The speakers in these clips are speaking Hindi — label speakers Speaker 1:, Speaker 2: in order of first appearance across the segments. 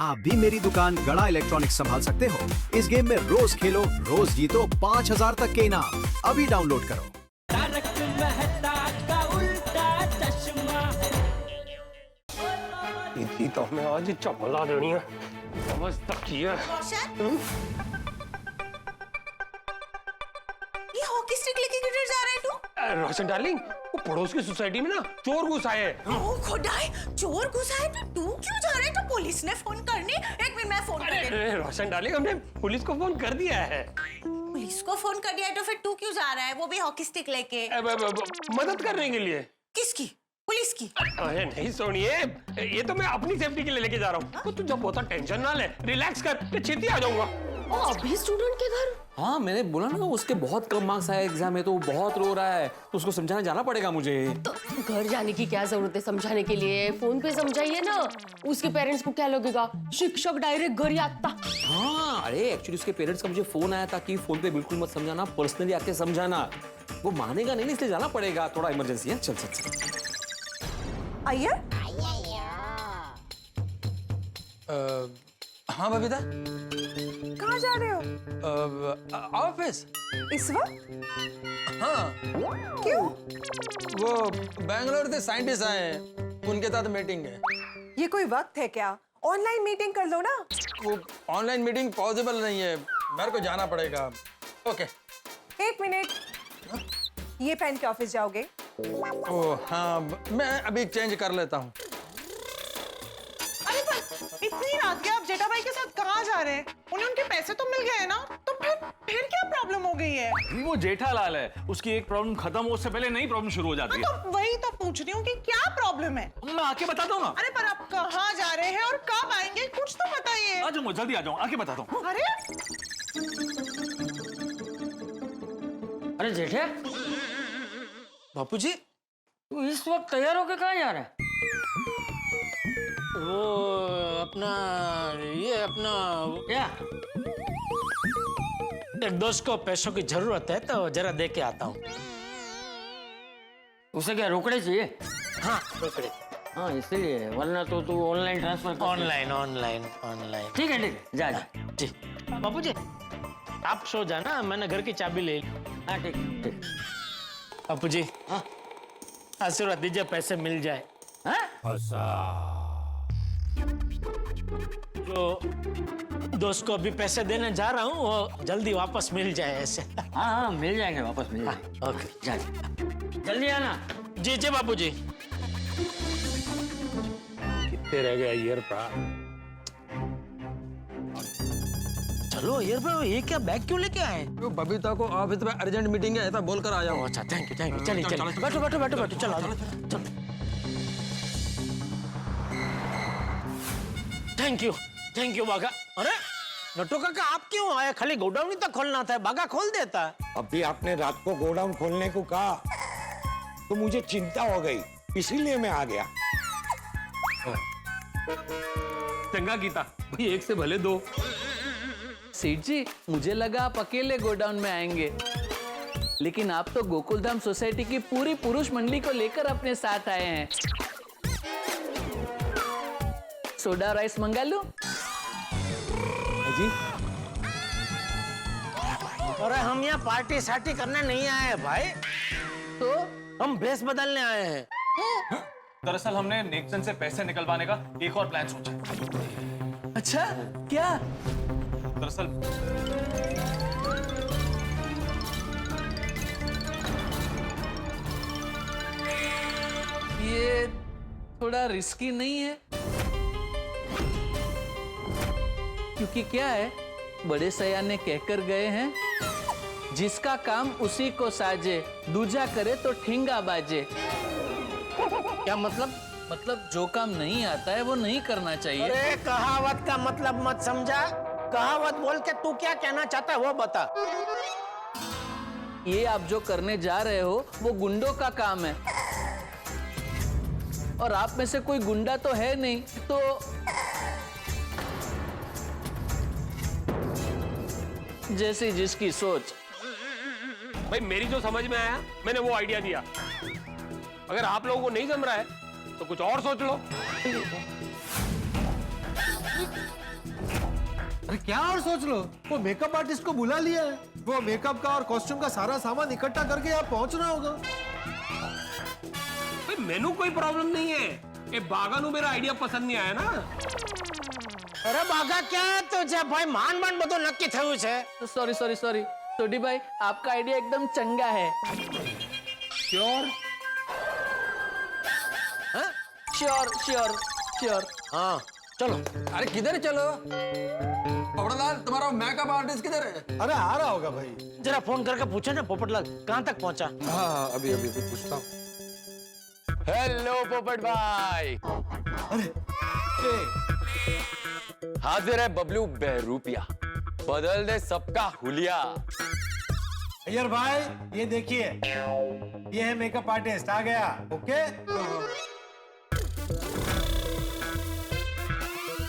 Speaker 1: आप भी मेरी दुकान गड़ा इलेक्ट्रॉनिक्स संभाल सकते हो। इस गेम में रोज खेलो, रोज जीतो 5000 तक के इनाम। अभी डाउनलोड करो।
Speaker 2: तारक मेहता का उल्टा चश्मा।
Speaker 3: इतनी तो हमें आज चमला देनी है, समझ तक की है।
Speaker 4: ये हॉकी स्टिक लेके किधर जा रहा है तू?
Speaker 3: रोशन डार्लिंग, वो पड़ोस की सोसाइटी में ना चोर घुस आए हैं।
Speaker 4: ओ खुदाई, चोर घुसा है तो तू क्यों जा रहा है? तो पुलिस ने फोन करनी। एक मिनट मैं फोन कर देती हूँ।
Speaker 3: रोशन डार्लिंग, हमने पुलिस को फोन कर दिया है।
Speaker 4: पुलिस को फोन कर दिया है तो फिर तू क्यों जा रहा है, वो भी हॉकी स्टिक लेके?
Speaker 3: मदद करने के लिए।
Speaker 4: किसकी? पुलिस की?
Speaker 3: अरे नहीं सोनिए, ये तो मैं अपनी सेफ्टी के लिए लेके जा रहा हूँ। तो तू जब बहुत टेंशन ना ले, रिलैक्स कर, मैं छेती आ जाऊंगा।
Speaker 4: ओ, अभी स्टूडेंट के घर?
Speaker 5: हाँ, मैंने बोला ना उसके बहुत कम मार्क्स आए एग्जाम में, तो वो बहुत रो रहा है, तो उसको समझाने जाना पड़ेगा मुझे।
Speaker 6: तो घर जाने की क्या जरूरत है समझाने के लिए? फोन पे समझाइए ना। उसके पेरेंट्स को क्या लगेगा? शिक्षक डायरेक्ट घर ही आता।
Speaker 5: हाँ, अरे एक्चुअली उसके पेरेंट्स का मुझे फोन आया था कि फोन पे बिल्कुल मत समझाना, पर्सनली आके समझाना। वो मानेगा नहीं, इसलिए जाना पड़ेगा, थोड़ा इमरजेंसी है। चल चल चल।
Speaker 4: अय्यर?
Speaker 7: हाँ बबीता,
Speaker 4: कहाँ जा रहे हो?
Speaker 7: ऑफिस।
Speaker 4: इस वक्त?
Speaker 7: हाँ,
Speaker 4: क्यों?
Speaker 7: वो बेंगलोर से साइंटिस्ट आए हैं, उनके साथ मीटिंग है।
Speaker 4: ये कोई वक्त है क्या? ऑनलाइन मीटिंग कर लो ना।
Speaker 7: वो ऑनलाइन मीटिंग पॉसिबल नहीं है, मेरे को जाना पड़ेगा। ओके।
Speaker 4: एक मिनट, ये पहन के ऑफिस जाओगे?
Speaker 7: ओ हाँ, मैं अभी चेंज कर लेता हूँ।
Speaker 8: अरे पर इतनी रात के आप जेठाभाई के साथ कहाँ जा रहे हैं? उन्हें उनके पैसे तो मिल गए हैं ना, तो फिर क्या प्रॉब्लम हो गई है?
Speaker 9: वो जेठालाल है, उसकी एक प्रॉब्लम खत्म हो उससे पहले नई प्रॉब्लम शुरू हो जाती है।
Speaker 8: तो वही तो पूछ रही हूँ कि क्या प्रॉब्लम है?
Speaker 9: मैं आके बताता हूँ ना।
Speaker 8: अरे पर आप कहाँ जा रहे हैं और कब आएंगे, कुछ तो बताइए।
Speaker 9: आ जाऊंगा, जल्दी आ जाऊँ, आके बताता हूँ।
Speaker 8: अरे
Speaker 10: अरे जेठे,
Speaker 7: बापूजी,
Speaker 10: तू इस वक्त तैयार होके कहाँ जा रहा है?
Speaker 7: वो अपना
Speaker 10: क्या?
Speaker 11: एक दोस्त को पैसों की जरूरत है तो जरा दे के आता हूँ।
Speaker 10: उसे क्या रोकड़े चाहिए?
Speaker 11: हाँ रोकड़े।
Speaker 10: हाँ इसीलिए, वरना तो तू ऑनलाइन ट्रांसफर।
Speaker 11: ऑनलाइन।
Speaker 10: ठीक है जा जा।
Speaker 11: जी बाबू जी, आप सो जाना, मैंने घर की चाबी ले ली।
Speaker 10: हाँ ठीक।
Speaker 11: बापू जी,
Speaker 10: हाँ
Speaker 11: आशीर्वाद दीजिए, पैसे मिल जाए। जो दोस्त को अभी पैसे देने जा रहा हूँ वो जल्दी वापस मिल जाए ऐसे।
Speaker 10: हाँ मिल जाएंगे, वापस मिल जाएंगे।
Speaker 11: ओके
Speaker 10: जा जल्दी आना।
Speaker 11: जी बाबू जी। कितने रह गए ईयर पर? चलो ईयर पर, ये क्या बैग क्यों लेके आए?
Speaker 7: वो बबीता को ऑफिस में अर्जेंट मीटिंग है ऐसा बोलकर आ जाओ।
Speaker 11: अच्छा थैंक यू चलिए बैठो चलो। थैंक यू बागा। अरे नट्टू काका, आप क्यों आए? खाली गोडाउन ही तो खोलना था, बागा खोल देता।
Speaker 12: अभी आपने रात को गोडाउन खोलने को कहा तो मुझे चिंता हो गई, इसीलिए मैं आ गया।
Speaker 9: चंगा गीता भाई, एक से भले दो।
Speaker 13: सेठ जी, मुझे लगा आप अकेले गोडाउन में आएंगे, लेकिन आप तो गोकुलधाम सोसाइटी की पूरी पुरुष मंडली को लेकर अपने साथ आए हैं। सोडा राइस मंगा लूं?
Speaker 12: जी
Speaker 11: अरे हम यहाँ पार्टी सार्टी करने नहीं आए हैं भाई,
Speaker 13: तो
Speaker 11: हम भेस बदलने आए हैं।
Speaker 9: दरअसल हमने नेक्सन से पैसे निकलवाने का एक और प्लान सोचा।
Speaker 13: अच्छा क्या?
Speaker 9: दरअसल
Speaker 13: ये थोड़ा रिस्की नहीं है? क्योंकि क्या है, बड़े सयाने कहकर गए हैं, जिसका काम उसी को साजे, दूजा करे तो ठिंगा बाजे।
Speaker 11: क्या मतलब?
Speaker 13: मतलब जो काम नहीं आता है वो नहीं करना चाहिए।
Speaker 11: अरे कहावत का मतलब मत समझा, कहावत बोल के तू क्या कहना चाहता है वो बता।
Speaker 13: ये आप जो करने जा रहे हो वो गुंडों का काम है, और आप में से कोई गुंडा तो है नहीं, तो जैसी जिसकी सोच।
Speaker 3: भाई मेरी जो समझ में आया मैंने वो आइडिया दिया, अगर आप लोगों को नहीं जम रहा है तो कुछ और सोच लो।
Speaker 11: अरे क्या और सोच लो, वो मेकअप आर्टिस्ट को बुला लिया है, वो मेकअप का और कॉस्ट्यूम का सारा सामान इकट्ठा करके यहाँ पहुंचना होगा।
Speaker 3: मेनू कोई प्रॉब्लम नहीं है, ये बागा नु मेरा आइडिया पसंद नहीं आया ना।
Speaker 11: अरे बागा क्या है तुझे भाई, मान मान બધું નક્કી થયું છે।
Speaker 13: सॉरी सॉरी सॉरी सोडी भाई, आपका आइडिया एकदम चंगा है।
Speaker 3: श्योर?
Speaker 13: Sure sure sure.
Speaker 11: हाँ चलो।
Speaker 7: अरे किधर चलो? पोपटलाल, तुम्हारा मेकअप आर्टिस्ट किधर है?
Speaker 11: अरे आ रहा होगा भाई।
Speaker 8: जरा फोन करके पूछो ना पोपटलाल कहाँ तक पहुँचा।
Speaker 7: हाँ अभी अभी पूछता हूँ। हेलो पोपट भाई। हाजिर है बबलू बहरूपिया, बदल दे सबका हुलिया।
Speaker 11: अय्यर भाई ये देखिए, ये है मेकअप आर्टिस्ट, आ गया। ओके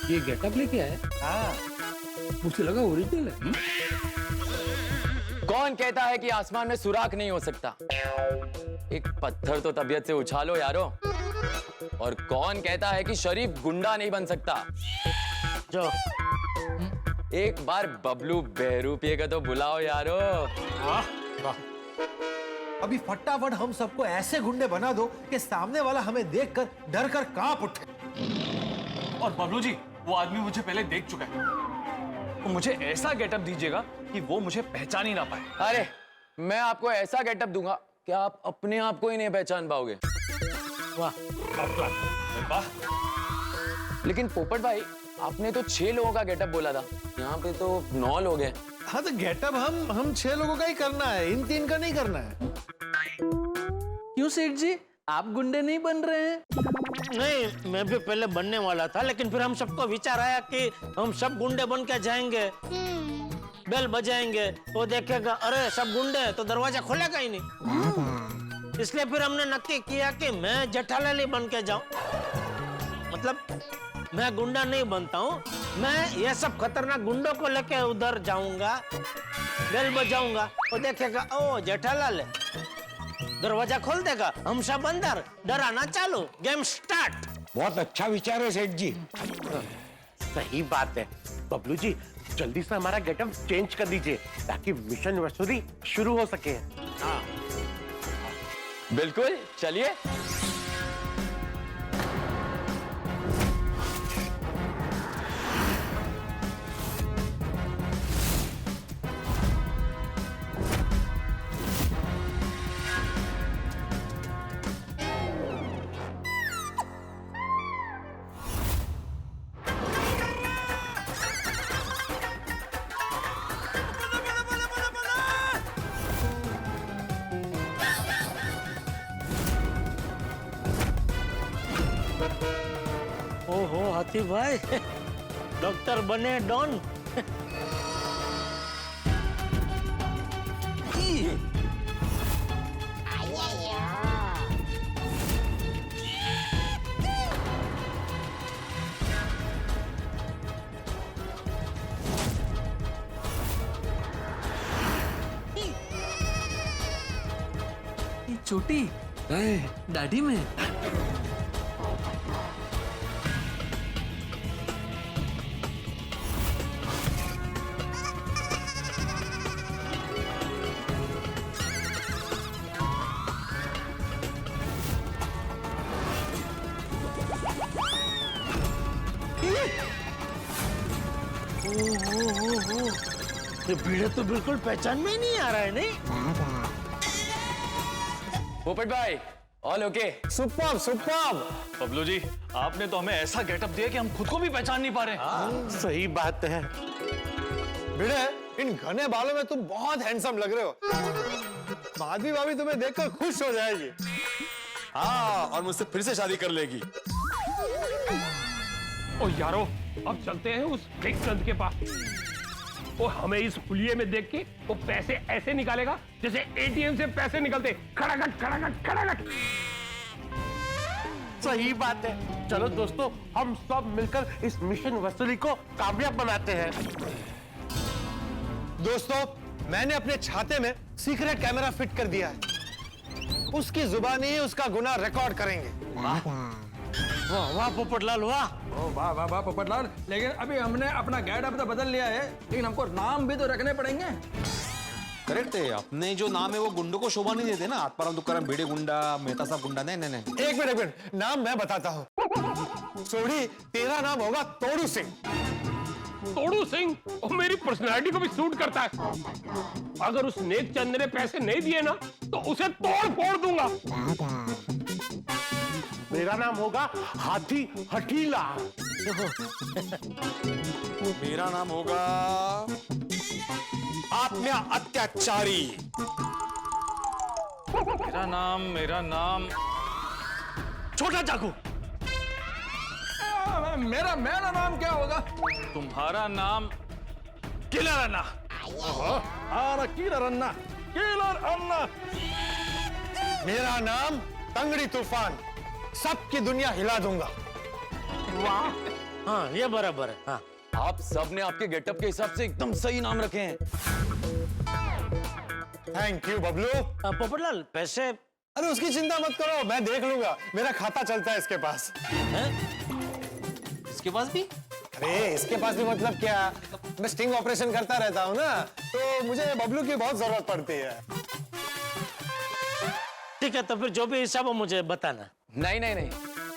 Speaker 5: ये गेटअप लेके आए?
Speaker 11: हाँ
Speaker 5: मुझे लगा ओरिजिनल है।
Speaker 7: कौन कहता है कि आसमान में सुराख नहीं हो सकता? एक पत्थर तो तबीयत से उछालो यारो। और कौन कहता है कि शरीफ गुंडा नहीं बन सकता?
Speaker 8: जो
Speaker 7: एक बार बबलू बहरूपिये का तो बुलाओ यारो।
Speaker 11: अभी फटाफट हम सबको ऐसे गुंडे बना दो कि सामने वाला हमें देखकर डर कर कांप उठे।
Speaker 9: और बबलू जी, वो आदमी मुझे पहले देख चुका है, तो मुझे ऐसा गेटअप दीजिएगा कि वो मुझे पहचान ही ना पाए।
Speaker 7: अरे मैं आपको ऐसा गेटअप दूंगा कि आप अपने आप को ही नहीं पहचान पाओगे।
Speaker 9: वाह,
Speaker 7: लेकिन पोपट भाई, आपने तो 6 लोगों का गेटअप बोला था, यहाँ पे तो 9 लोग हैं।
Speaker 11: हाँ तो गेटअप हम 6 लोगों का ही करना है, इन 3 का नहीं करना है।
Speaker 13: क्यों सेठ जी, आप गुंडे नहीं बन रहे हैं?
Speaker 8: नहीं, मैं भी पहले बनने वाला था, लेकिन फिर हम सबको विचार आया कि हम सब गुंडे बन के जाएंगे, बेल बजाएंगे, वो देखेगा अरे सब गुंडे हैं, तो दरवाजा खोलेगा ही नहीं। इसलिए फिर हमने नक्की किया कि मैं जेठालाल बन के जाऊं। मतलब मैं गुंडा नहीं बनता हूँ, मैं ये सब खतरनाक गुंडों को लेके उधर जाऊंगा, बेल बजाऊंगा, वो देखेगा ओ जेठालाल है, दरवाजा खोल देगा, हम सब अंदर, डराना चालू, गेम स्टार्ट।
Speaker 12: बहुत अच्छा विचार है सेठ जी।
Speaker 11: सही बात है बबलू जी, जल्दी से हमारा गेटअप चेंज कर दीजिए ताकि मिशन वसूली शुरू हो सके। हाँ
Speaker 7: बिल्कुल, चलिए।
Speaker 8: ओहो हाथी भाई, डॉक्टर बने डॉन।
Speaker 13: ये छोटी दाढ़ी में
Speaker 8: ये भीड़ तो बिल्कुल पहचान में ही नहीं आ रहा है। नहीं
Speaker 7: पोपट भाई, all okay?
Speaker 9: Superb superb. Bablu ji, आपने तो हमें ऐसा गेटअप दिया कि हम खुद को भी पहचान नहीं पा रहे।
Speaker 11: सही बात है। भिड़े, इन घने बालों में तुम बहुत हैंडसम लग रहे हो। माधवी भाभी तुम्हें देखकर खुश हो जाएगी।
Speaker 7: हाँ, और मुझसे फिर से शादी कर लेगी।
Speaker 3: ओ यारो, अब चलते हैं उस फिक्स चंद के पास। वो हमें इस हुलिये में देख के वो पैसे ऐसे निकालेगा जैसे एटीएम से पैसे निकलते, खड़ाखट खड़ाखट खड़ाखट।
Speaker 11: सही बात है। चलो दोस्तों, हम सब मिलकर इस मिशन वसूली को कामयाब बनाते हैं। दोस्तों, मैंने अपने छाते में सीक्रेट कैमरा फिट कर दिया है। उसकी जुबानी उसका गुनाह रिकॉर्ड करेंगे।
Speaker 8: वाह वाह पोपटलाल वाह।
Speaker 14: ओ वाह वाह वाह पोपटलाल, लेकिन अभी हमने अपना गेटअप तो बदल लिया है, लेकिन हमको नाम भी तो रखने पड़ेंगे।
Speaker 5: करेक्ट है, अपने जो नाम है वो गुंडों को शोभा नहीं देते ना। आत्माराम तुकाराम भिडे गुंडा, मेहता साहब गुंडा, नहीं नहीं नहीं।
Speaker 11: एक मिनट, नाम मैं बताता हूँ। सोडी, तेरा नाम होगा तोड़ू सिंह।
Speaker 3: तोड़ू सिंह? और मेरी पर्सनालिटी को भी सूट करता है। अगर उस नेक चंद ने पैसे नहीं दिए ना तो उसे तोड़ फोड़ दूंगा।
Speaker 15: मेरा नाम होगा हाथी हटीला।
Speaker 5: मेरा नाम होगा आत्म्या अत्याचारी।
Speaker 9: मेरा नाम
Speaker 8: छोटा चाकू।
Speaker 14: मेरा नाम क्या होगा?
Speaker 9: तुम्हारा नाम किलर अन्ना।
Speaker 14: किलर अन्ना, किलर अन्ना।
Speaker 11: मेरा नाम तंगड़ी तूफान, सबकी दुनिया हिला दूंगा।
Speaker 8: वाह, हाँ ये बराबर है। हाँ।
Speaker 7: आप सब ने आपके गेटअप के हिसाब से एकदम सही नाम रखे हैं।
Speaker 11: Thank you Bablu.
Speaker 8: पोपटलाल पैसे?
Speaker 11: अरे उसकी चिंता मत करो, मैं देख लूंगा, मेरा खाता चलता है इसके पास।
Speaker 5: इसके पास भी?
Speaker 11: अरे इसके पास भी मतलब क्या, मैं स्टिंग ऑपरेशन करता रहता हूँ ना, तो मुझे बबलू की बहुत जरूरत पड़ती है।
Speaker 8: ठीक है, तो फिर जो भी हिसाब हो मुझे बताना।
Speaker 7: नहीं नहीं नहीं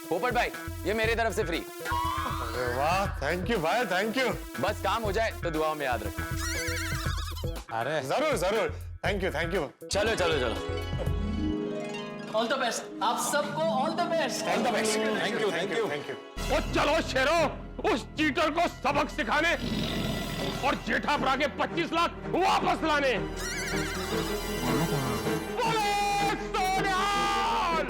Speaker 7: पोपट भाई, ये मेरी तरफ से फ्री।
Speaker 11: अरे वाह, थैंक यू भाई, थैंक यू।
Speaker 7: बस काम हो जाए तो दुआओं में याद रखना।
Speaker 11: अरे जरूर जरूर, थैंक यू थैंक यू।
Speaker 7: चलो चलो चलो,
Speaker 13: ऑल द बेस्ट, आप सबको all the best.
Speaker 11: All the best,
Speaker 5: thank you thank you
Speaker 11: thank you.
Speaker 3: और चलो शेरो, उस चीटर को सबक सिखाने और जेठापरा के 25 लाख वापस लाने। बोलो सोनियाल!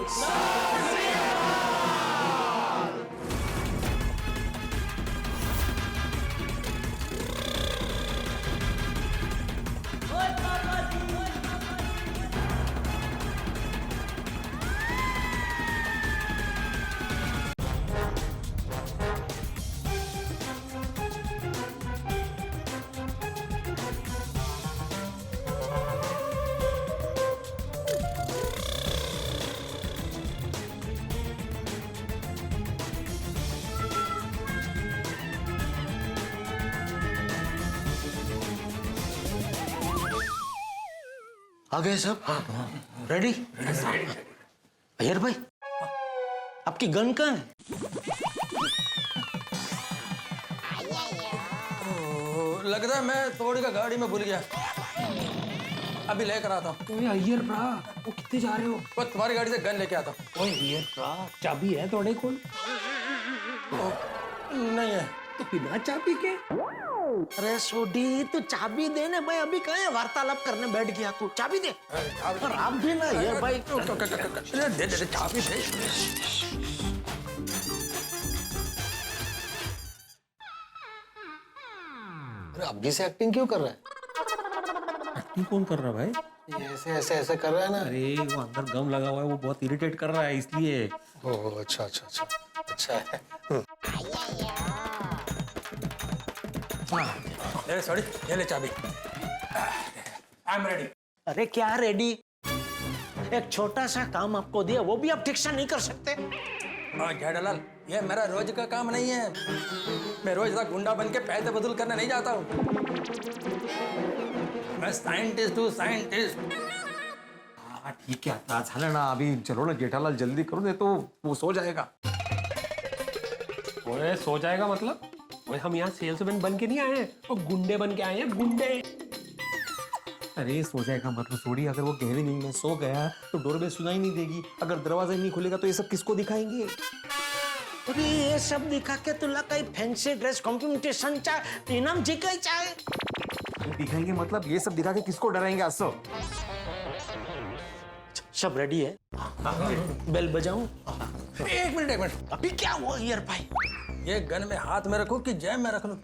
Speaker 8: आ गए सब? हाँ। रेडी? अय्यर भाई, आपकी गन कहाँ है?
Speaker 14: लगता है मैं थोड़ी का गाड़ी में भूल गया, अभी लेकर आता हूँ।
Speaker 13: अय्यर भ्रा, वो कितने जा रहे हो?
Speaker 14: वो तुम्हारी गाड़ी से गन लेके आता हूँ।
Speaker 13: अय्यर भ्रा, चाबी है थोड़े कोल?
Speaker 14: नहीं है।
Speaker 13: तो बिना चाबी के?
Speaker 8: अरे सोडी, तू चाबी दे ना भाई, अभी कहाँ है वार्तालाप करने बैठ गया तू, चाबी दे। और आप भी ना ये भाई,
Speaker 14: दे दे चाबी दे।
Speaker 11: अरे अभी से एक्टिंग क्यों कर रहा है?
Speaker 5: एक्टिंग कौन कर रहा है भाई?
Speaker 11: ये ऐसे कर रहा है ना।
Speaker 5: अरे वो अंदर गम लगा हुआ है, वो बहुत इरिटेट कर रहा है इसलिए।
Speaker 11: ओह अच्छा अच्छा अच्छा अच्छा है।
Speaker 14: अरे सॉरी, ये ले चाबी। I am ready.
Speaker 8: अरे क्या रेडी? एक छोटा सा काम आपको दिया, वो भी आप ठीक से नहीं कर सकते?
Speaker 14: हाँ जेठालाल, ये मेरा रोज का काम नहीं है। मैं रोज तक गुंडा बन के पैसे वसूल करने नहीं जाता हूँ। मैं साइंटिस्ट हूँ, साइंटिस्ट।
Speaker 5: हाँ ठीक है, आता झालं ना, अभी चलो ना जेठालाल, जल्दी करो, नहीं तो वो सो जाएगा।
Speaker 3: ओए सो जाएगा मतलब? ओए हम यहाँ सेल्समैन बन के नहीं आए हैं, वो गुंडे बन के आए हैं, गुंडे।
Speaker 5: अरे सो जाएगा मतलब सोडी, अगर वो गहरी नींद में सो गया तो डोरबेल सुनाई नहीं देगी, अगर दरवाजा नहीं खुलेगा तो ये सब किसको दिखाएंगे?
Speaker 8: अरे ये सब दिखा के तुला कहीं फैंसी ड्रेस कॉम्पिटिशन चाहे, इनाम जीके चाहे?
Speaker 5: दिखाएंगे मतलब ये सब दिखा के किसको डराएंगे? असो
Speaker 8: सब रेडी है? बेल बजाऊं?
Speaker 14: एक मिनट।
Speaker 8: अभी क्या हुआ यार भाई?
Speaker 14: ये गन में हाथ में रखूं कि जेब में रख लूं?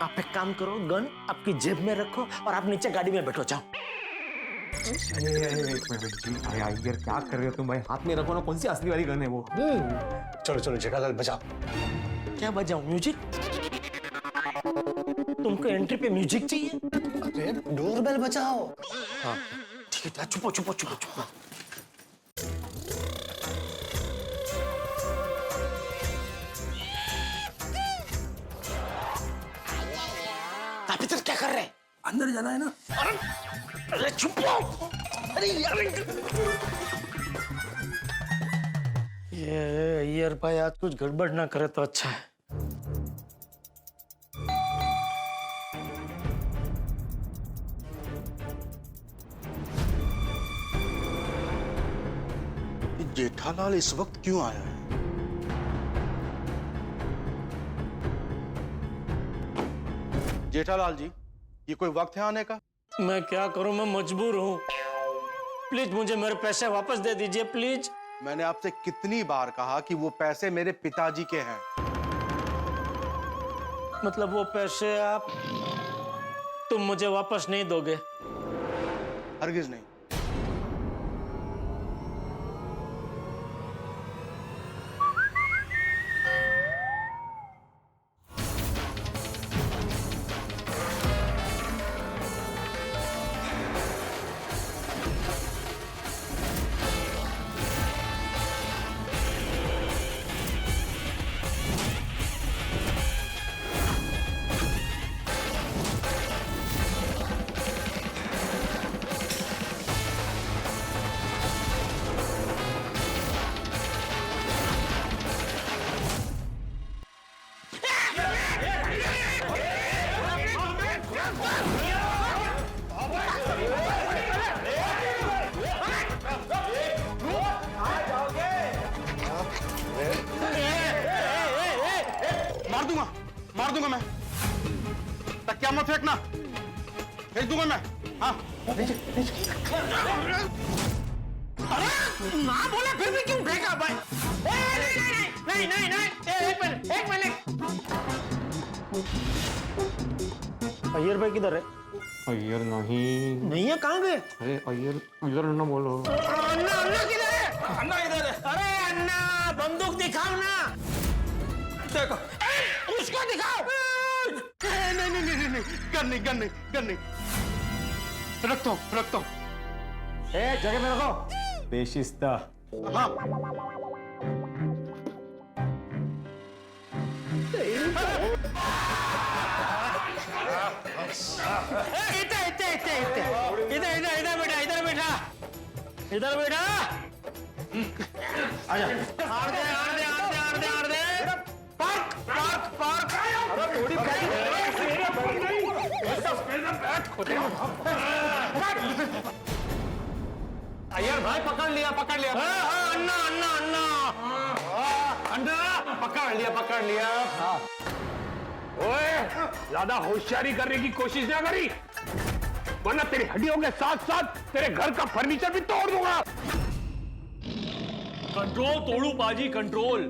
Speaker 8: आप एक काम करो, गन आपकी जेब में रखो और आप नीचे गाड़ी में बैठो, जाओ।
Speaker 5: अरे अय्यर क्या कर रहे हो तुम भाई? हाथ में रखो ना, कौन सी असली वाली गन है वो?
Speaker 11: चलो चलो जेठालाल बजाओ।
Speaker 8: क्या बजाऊं? म्यूजिक? तुमको एंट्री पे म्यूजिक चाहिए?
Speaker 11: अरे डोरबेल बजाओ।
Speaker 8: हाँ ठीक है, छुपो छुपो छुपो छुपो।
Speaker 14: अंदर जाना है ना।
Speaker 8: अरे चुप रहो। अरे यार ये अय्यर भाई आज कुछ गड़बड़ ना करे तो अच्छा है।
Speaker 11: जेठालाल इस वक्त क्यों आया है? जेठालाल जी, ये कोई वक्त है आने का?
Speaker 8: मैं क्या करूं, मैं मजबूर हूं। प्लीज मुझे मेरे पैसे वापस दे दीजिए प्लीज।
Speaker 11: मैंने आपसे कितनी बार कहा कि वो पैसे मेरे पिताजी के हैं।
Speaker 8: मतलब वो पैसे तुम मुझे वापस नहीं दोगे?
Speaker 11: हरगिज नहीं। मार दूंगा मैं। तकिया मत फेंकना, फेंक दूंगा मैं। हाँ नीचे नीचे।
Speaker 8: अरे ना बोला फिर भी क्यों फेंका भाई? नहीं नहीं नहीं, एक मिनट। अय्यर भाई किधर है?
Speaker 12: अय्यर नहीं
Speaker 8: है, कहाँ गए?
Speaker 12: अरे अय्यर ना बोलो।
Speaker 8: अन्ना किधर है? अन्ना इधर है। अरे अन्ना बंदूक दिखाओ ना।
Speaker 11: देखो
Speaker 8: उसको दिखाओ।
Speaker 11: नहीं, गन नहीं। रखता हूँ।
Speaker 12: जगह में रखो। बेशिस्ता।
Speaker 11: हाँ।
Speaker 8: इधर बैठा। आजा। आड़ दे। पार्क।
Speaker 3: अय्यर भाई पकड़ लिया।
Speaker 8: हाँ, अन्ना।
Speaker 3: पकड़ लिया। ओए, ज्यादा होशियारी करने की कोशिश ना करी, वरना तेरी हड्डियों के साथ साथ तेरे घर का फर्नीचर भी तोड़ दूंगा।
Speaker 9: कंट्रोल तोड़ू पाजी, कंट्रोल।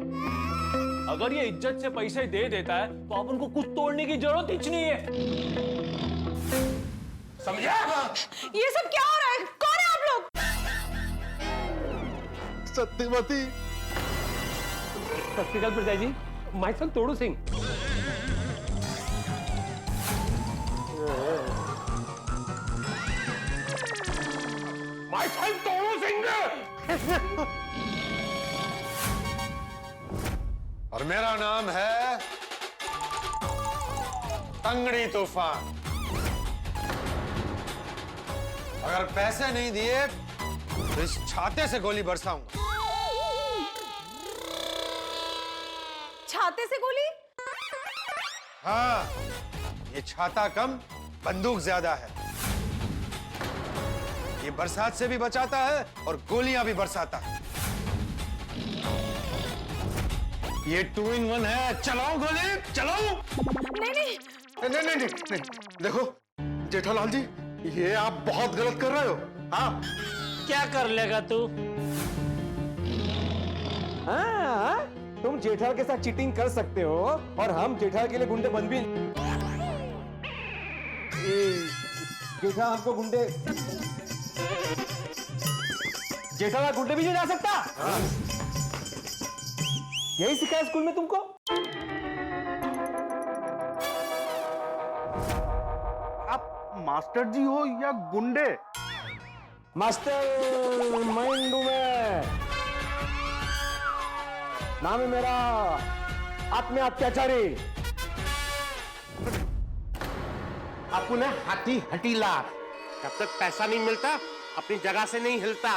Speaker 9: अगर ये इज्जत से पैसे दे देता है तो अपन को कुछ तोड़ने की जरूरत ही नहीं है।
Speaker 3: समझा?
Speaker 4: ये सब क्या हो रहा है? कौन है आप लोग?
Speaker 11: सत्यवती।
Speaker 3: सत श्री अकाल पिताजी, my son Todu Singh. My son Todu Singh.
Speaker 11: और मेरा नाम है तंगड़ी तूफान। अगर पैसे नहीं दिए तो इस छाते से गोली बरसाऊंगा।
Speaker 4: छाते से गोली?
Speaker 11: हाँ, ये छाता कम, बंदूक ज्यादा है। ये बरसात से भी बचाता है और गोलियां भी बरसाता है। ये 2 in 1 है। चलाओ गोली, चलाओ। नहीं। देखो जेठालाल जी, ये आप बहुत गलत कर रहे हो। हाँ,
Speaker 8: क्या कर लेगा तू?
Speaker 12: हाँ, तुम जेठाल के साथ चीटिंग कर सकते हो और हम जेठाल के लिए गुंडे बन भी। जेठा हमको गुंडे, जेठालाल गुंडे भी नहीं जा सकता। हाँ। यही सिखाया स्कूल में तुमको?
Speaker 11: आप मास्टर जी हो या गुंडे?
Speaker 12: मास्टर माइंड हूं मैं। नाम है मेरा आत्म अत्याचारी।
Speaker 15: अपने हाथी हटीला। जब तक पैसा नहीं मिलता अपनी जगह से नहीं हिलता।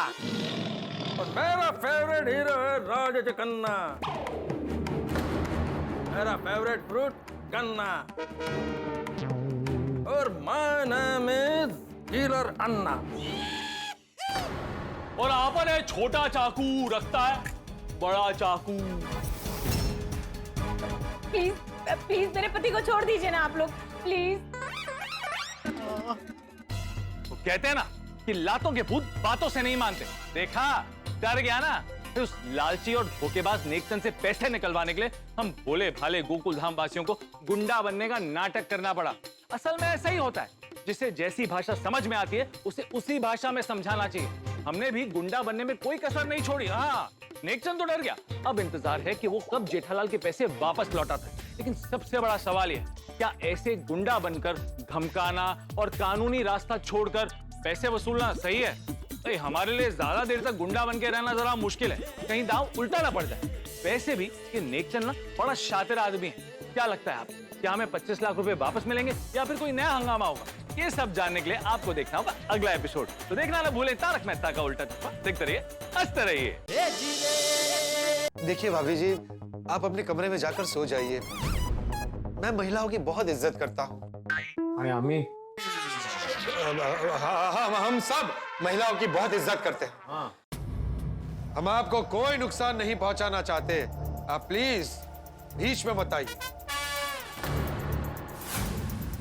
Speaker 14: और मेरा फेवरेट हीरो है राज कन्ना। मेरा फेवरेट फ्रूट कन्ना। और माय नेम इज किलर अन्ना।
Speaker 9: और आपन है छोटा चाकू, रखता है बड़ा चाकू।
Speaker 4: प्लीज प्लीज मेरे पति को छोड़ दीजिए ना आप लोग, प्लीज।
Speaker 9: तो कहते हैं ना कि लातों के भूत बातों से नहीं मानते। देखा, डर गया ना। फिर उस लालची और धोखेबाज नेकचंद से पैसे निकलवाने के लिए हम भोले भाले गोकुल धाम वासियों को गुंडा बनने का नाटक करना पड़ा। असल में ऐसा ही होता है, जिसे जैसी भाषा समझ में आती है उसे उसी भाषा में समझाना चाहिए। हमने भी गुंडा बनने में कोई कसर नहीं छोड़ी। हाँ, नेकचंद तो डर गया। अब इंतजार है कि वो कब जेठालाल के पैसे वापस लौटाता है। लेकिन सबसे बड़ा सवाल ये, क्या ऐसे गुंडा बनकर धमकाना और कानूनी रास्ता छोड़कर पैसे वसूलना सही है? तो हमारे लिए ज्यादा देर तक गुंडा बन के रहना जरा मुश्किल है, कहीं दांव उल्टा ना पड़ जाए। वैसे भी ये नेकचंद ना बड़ा शातिर आदमी है। क्या लगता है आप, क्या हमें 25 लाख रुपए वापस मिलेंगे या फिर कोई नया हंगामा होगा? ये सब जानने के लिए आपको देखना होगा अगला एपिसोड। तो देखना ना भूलें तारक मेहता का उल्टा चश्मा। देखते रहिए, हंसते रहिए।
Speaker 11: देखिए भाभी जी, आप अपने कमरे में जाकर सो जाइए। मैं महिलाओं की बहुत इज्जत करता हूँ। हम सब महिलाओं की बहुत इज्जत करते हैं। हम आपको कोई नुकसान नहीं पहुंचाना चाहते। आप प्लीज बीच में मत आइए।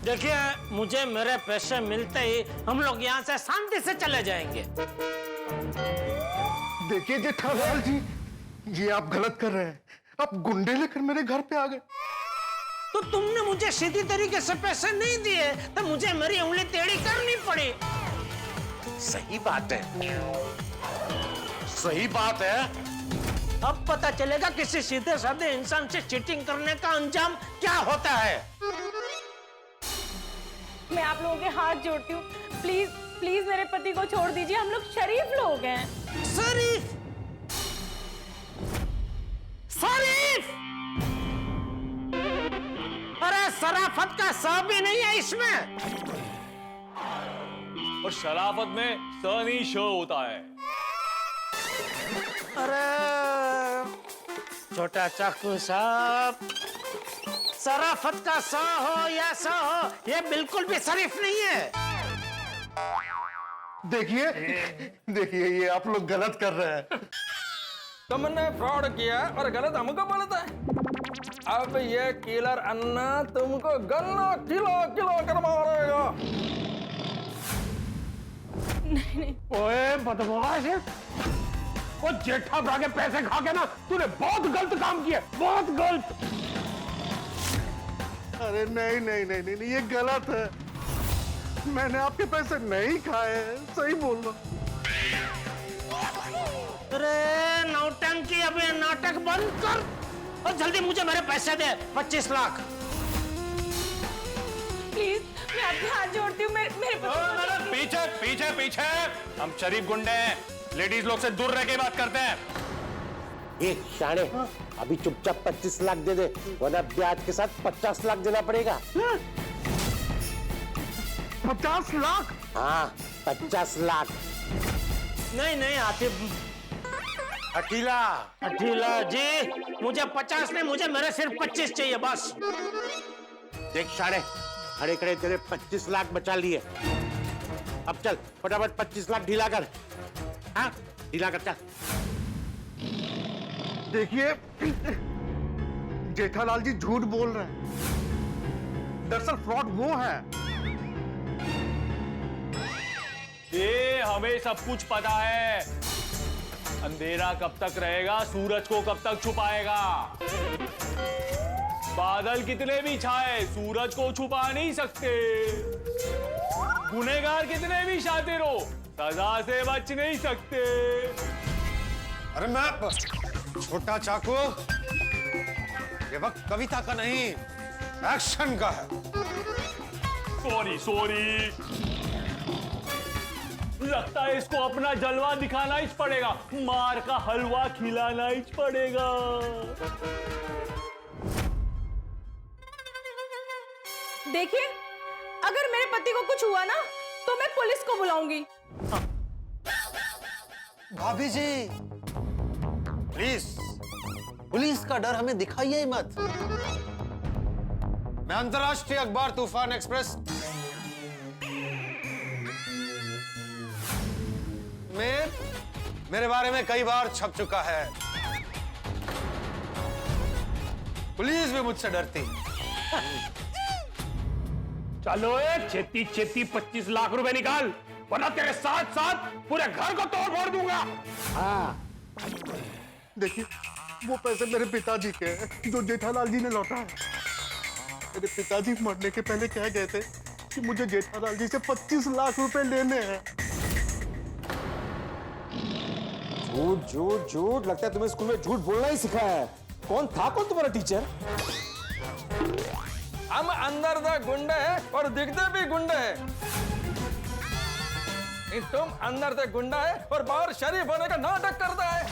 Speaker 8: देखिए, मुझे मेरे पैसे मिलते ही हम लोग यहाँ से शांति से चले जाएंगे।
Speaker 15: देखिए जेठालाल जी, ये आप गलत कर रहे हैं। आप गुंडे लेकर मेरे घर पे आ गए।
Speaker 8: तो तुमने मुझे सीधी तरीके से पैसे नहीं दिए तो मुझे मेरी उंगली टेढ़ी करनी पड़ी।
Speaker 15: सही बात है, सही बात है।
Speaker 8: अब पता चलेगा किसी सीधे साधे इंसान से चीटिंग करने का अंजाम क्या होता है।
Speaker 4: मैं आप लोगों के हाथ जोड़ती हूँ, प्लीज प्लीज मेरे पति को छोड़ दीजिए। हम लोग शरीफ लोग हैं।
Speaker 8: शरीफ? शरीफ? अरे शराफत का स भी नहीं है इसमें।
Speaker 9: और शराफत में स नहीं श होता है।
Speaker 8: अरे छोटा चाकू साहब, शराफत का स हो या स हो, ये बिल्कुल भी शरीफ नहीं है।
Speaker 15: देखिए देखिए, ये आप लोग गलत कर रहे हैं।
Speaker 14: तुमने फ्रॉड किया और गलत हमको बोलता है। अब ये किलर अन्ना तुमको गन्ना किलो किलो कर मारेगा।
Speaker 4: नहीं।
Speaker 15: ओए बदमाश, वो जेठा भरा के पैसे खा के ना तूने बहुत गलत काम किया, बहुत गलत। अरे नहीं नहीं नहीं नहीं, ये गलत है। मैंने आपके पैसे नहीं खाए, सही बोल रहा।
Speaker 8: अरे नौटंकी, अब ये नाटक बंद कर और जल्दी मुझे मेरे पैसे दे, 25 लाख।
Speaker 4: प्लीज मैं आपके हाथ जोड़ती हूँ। मेरे
Speaker 9: पीछे पीछे पीछे, हम शरीफ गुंडे हैं, लेडीज लोग से दूर रह के बात करते हैं।
Speaker 15: एक शाणे, अभी चुपचाप 25 लाख दे दे, वरना ब्याज के साथ 50 लाख देना पड़ेगा। 50 लाख?
Speaker 11: हाँ,
Speaker 15: 50 लाख।
Speaker 8: नहीं नहीं आतिफ,
Speaker 11: अकेला
Speaker 8: अकेला जी, मुझे 50 नहीं, मुझे मेरे सिर्फ 25 चाहिए बस।
Speaker 15: देख शाणे, खड़े खड़े तेरे 25 लाख बचा लिए। अब चल फटाफट 25 लाख ढीला कर। हाँ, ढीला कर चल। देखिए जेठालाल जी झूठ बोल रहे हैं। दरअसल फ्रॉड वो है।
Speaker 9: ये हमें सब कुछ पता है। अंधेरा कब तक रहेगा, सूरज को कब तक छुपाएगा। बादल कितने भी छाए, सूरज को छुपा नहीं सकते। गुनहगार कितने भी शातिर हो, सजा से बच नहीं सकते।
Speaker 11: अरे मैं छोटा चाकू, ये वक्त कविता का नहीं, एक्शन का है।
Speaker 9: सॉरी सॉरी, लगता है इसको अपना जलवा दिखाना ही पड़ेगा, मार का हलवा खिलाना ही पड़ेगा।
Speaker 4: देखिए, अगर मेरे पति को कुछ हुआ ना तो मैं पुलिस को बुलाऊंगी।
Speaker 11: भाभी जी प्लीज, पुलिस का डर हमें दिखाइए ही मत। मैं अंतर्राष्ट्रीय अखबार तूफान एक्सप्रेस में मेरे बारे में कई बार छप चुका है। पुलिस भी मुझसे डरती।
Speaker 3: चलो छेती छेती 25 लाख रुपए निकाल, वरना तेरे साथ साथ पूरे घर को तोड़ फोड़ दूंगा।
Speaker 16: देखिए वो पैसे मेरे पिताजी के हैं जो जेठालाल जी ने लौटाए। मेरे पिताजी मरने के पहले कह गए थे कि मुझे जेठालाल जी से 25 लाख रुपए लेने हैं।
Speaker 5: झूठ झूठ झूठ, लगता है तुम्हें स्कूल में झूठ बोलना ही सिखाया है। कौन तुम्हारा टीचर?
Speaker 14: हम अंदर से गुंडे हैं और दिखते भी गुंडे हैं। तुम अंदर से गुंडा है और बाहर शरीफ होने का नाटक करता है।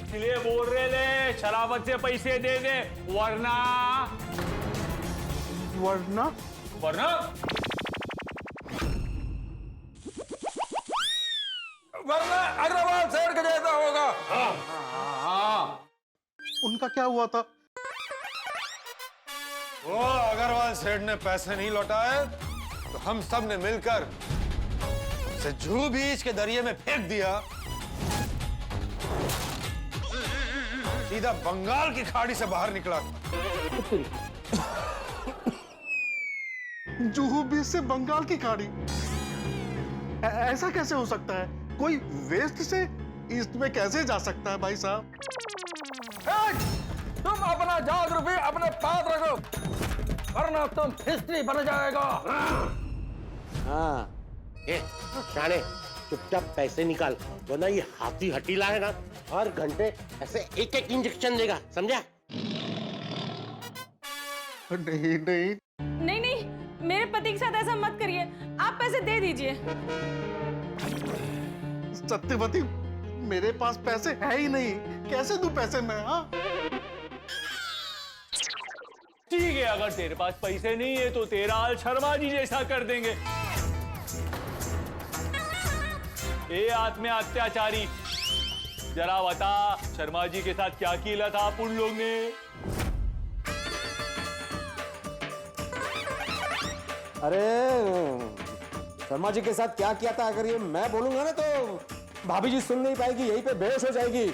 Speaker 3: इसलिए बोल रहे थे शराबत से पैसे दे दे, वरना
Speaker 16: वरना
Speaker 3: वरना
Speaker 14: वरना अग्रवाल सेठ का जैसा होगा।
Speaker 16: उनका क्या हुआ था?
Speaker 11: वो अग्रवाल सेठ ने पैसे नहीं लौटाए तो हम सब ने मिलकर उसे जुहू बीच के दरिया में फेंक दिया। सीधा बंगाल की खाड़ी से बाहर निकला था।
Speaker 16: जुहू बीच से बंगाल की खाड़ी? ऐसा कैसे हो सकता है? कोई वेस्ट से ईस्ट में कैसे जा सकता है भाई साहब?
Speaker 14: तुम अपना जागरूकता अपने पास रखो, वरना तुम हिस्ट्री बन जाएगा।
Speaker 15: हाँ, ए, शाने चुपचाप पैसे निकाल, वरना ये हाथी हटीला है ना हर घंटे ऐसे एक एक इंजेक्शन देगा, समझा?
Speaker 16: नहीं नहीं
Speaker 4: नहीं नहीं, मेरे पति के साथ ऐसा मत करिए, आप पैसे दे दीजिए।
Speaker 16: सत्यवती, मेरे पास पैसे है ही नहीं, कैसे दूं पैसे मैं? हाँ
Speaker 9: ठीक है, अगर तेरे पास पैसे नहीं है तो तेरा हाल शर्मा जी जैसा कर देंगे। ए आत्म अत्याचारी, जरा बता शर्मा जी के साथ क्या किया था आप उन लोग ने?
Speaker 5: अरे शर्मा जी के साथ क्या किया था, अगर ये मैं बोलूंगा ना तो भाभी जी सुन नहीं पाएगी, यहीं पे बेहोश हो जाएगी।